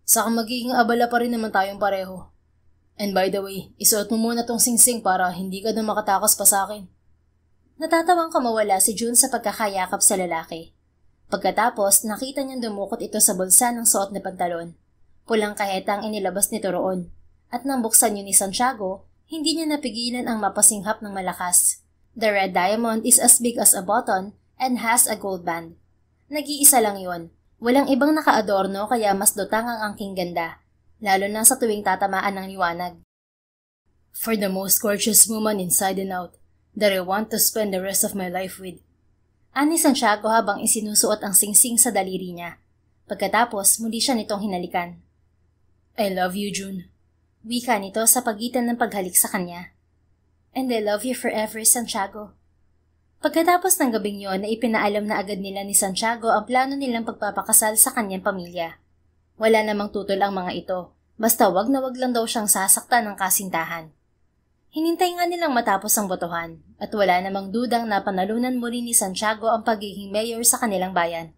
Saka magiging abala pa rin naman tayong pareho. And by the way, isuot mo muna tong singsing para hindi ka na makatakas pa sa akin. Natatawang kamawala si June sa pagkakayakap sa lalaki. Pagkatapos, nakita niyang dumukot ito sa bulsa ng suot na pantalon. Pulang kaheta ang inilabas nito roon. At nang buksan yun ni Santiago, hindi niya napigilan ang mapasinghap ng malakas. The red diamond is as big as a button and has a gold band. Nag-iisa lang yon. Walang ibang nakaadorno kaya mas dutang ang angking ganda, lalo na sa tuwing tatamaan ng liwanag. For the most gorgeous woman inside and out, that I want to spend the rest of my life with. Ani Santiago habang isinusuot ang singsing sa daliri niya. Pagkatapos, muli siya nitong hinalikan. I love you, June. Wika nito sa pagitan ng paghalik sa kanya. And I love you forever, Santiago. Pagkatapos ng gabing yon, ay ipinaalam na agad nila ni Santiago ang plano nilang pagpapakasal sa kanyang pamilya. Wala namang tutol ang mga ito, basta wag na wag lang daw siyang sasaktan ng kasintahan. Hinintay nga nilang matapos ang botohan at wala namang dudang na panalunan muli ni Santiago ang pagiging mayor sa kanilang bayan.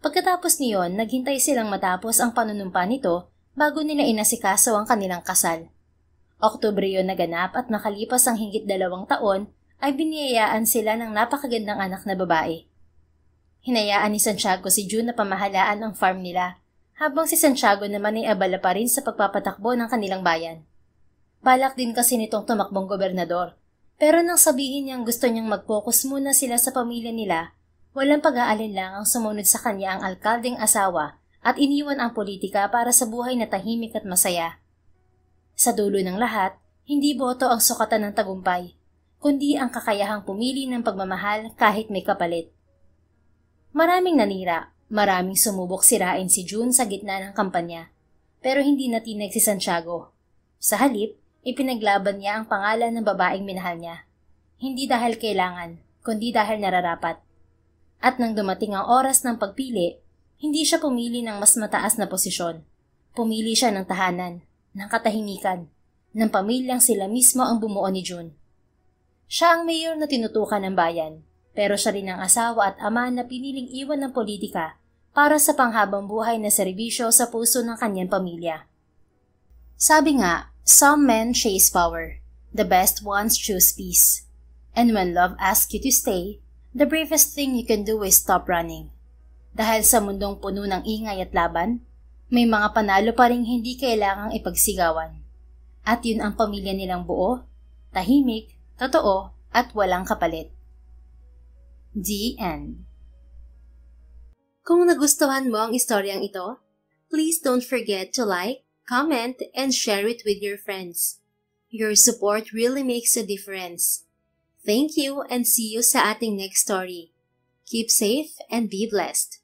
Pagkatapos niyon, naghintay silang matapos ang panunumpa nito bago nila inasikaso ang kanilang kasal. Oktubre yon naganap at nakalipas ang higit 2 taon ay biniyayaan sila ng napakagandang anak na babae. Hinayaan ni Santiago si June na pamahalaan ang farm nila, habang si Santiago naman ay abala pa rin sa pagpapatakbo ng kanilang bayan. Balak din kasi nitong tumakbong gobernador, pero nang sabihin niyang gusto niyang mag-focus muna sila sa pamilya nila, walang pag-aalinlang ang sumunod sa kanya ang alkaldeng asawa at iniwan ang politika para sa buhay na tahimik at masaya. Sa dulo ng lahat, hindi boto ang sukatan ng tagumpay, kundi ang kakayahang pumili ng pagmamahal kahit may kapalit. Maraming nanira, maraming sumubok sirain si June sa gitna ng kampanya, pero hindi natinag si Santiago. Sa halip, ipinaglaban niya ang pangalan ng babaeng minahal niya. Hindi dahil kailangan, kundi dahil nararapat. At nang dumating ang oras ng pagpili, hindi siya pumili ng mas mataas na posisyon. Pumili siya ng tahanan, ng katahimikan, ng pamilyang sila mismo ang bumuo ni June. Siya ang mayor na tinutukan ng bayan, pero siya rin ang asawa at ama na piniling iwan ng politika para sa panghabang buhay na serbisyo sa puso ng kanyang pamilya. Sabi nga, some men chase power, the best ones choose peace. And when love asks you to stay, the bravest thing you can do is stop running. Dahil sa mundong puno ng ingay at laban, may mga panalo pa ring hindi kailangang ipagsigawan. At yun ang pamilya nilang buo, tahimik, totoo, at walang kapalit. The end. Kung nagustuhan mo ang istoryang ito, please don't forget to like, comment, and share it with your friends. Your support really makes a difference. Thank you and see you sa ating next story. Keep safe and be blessed.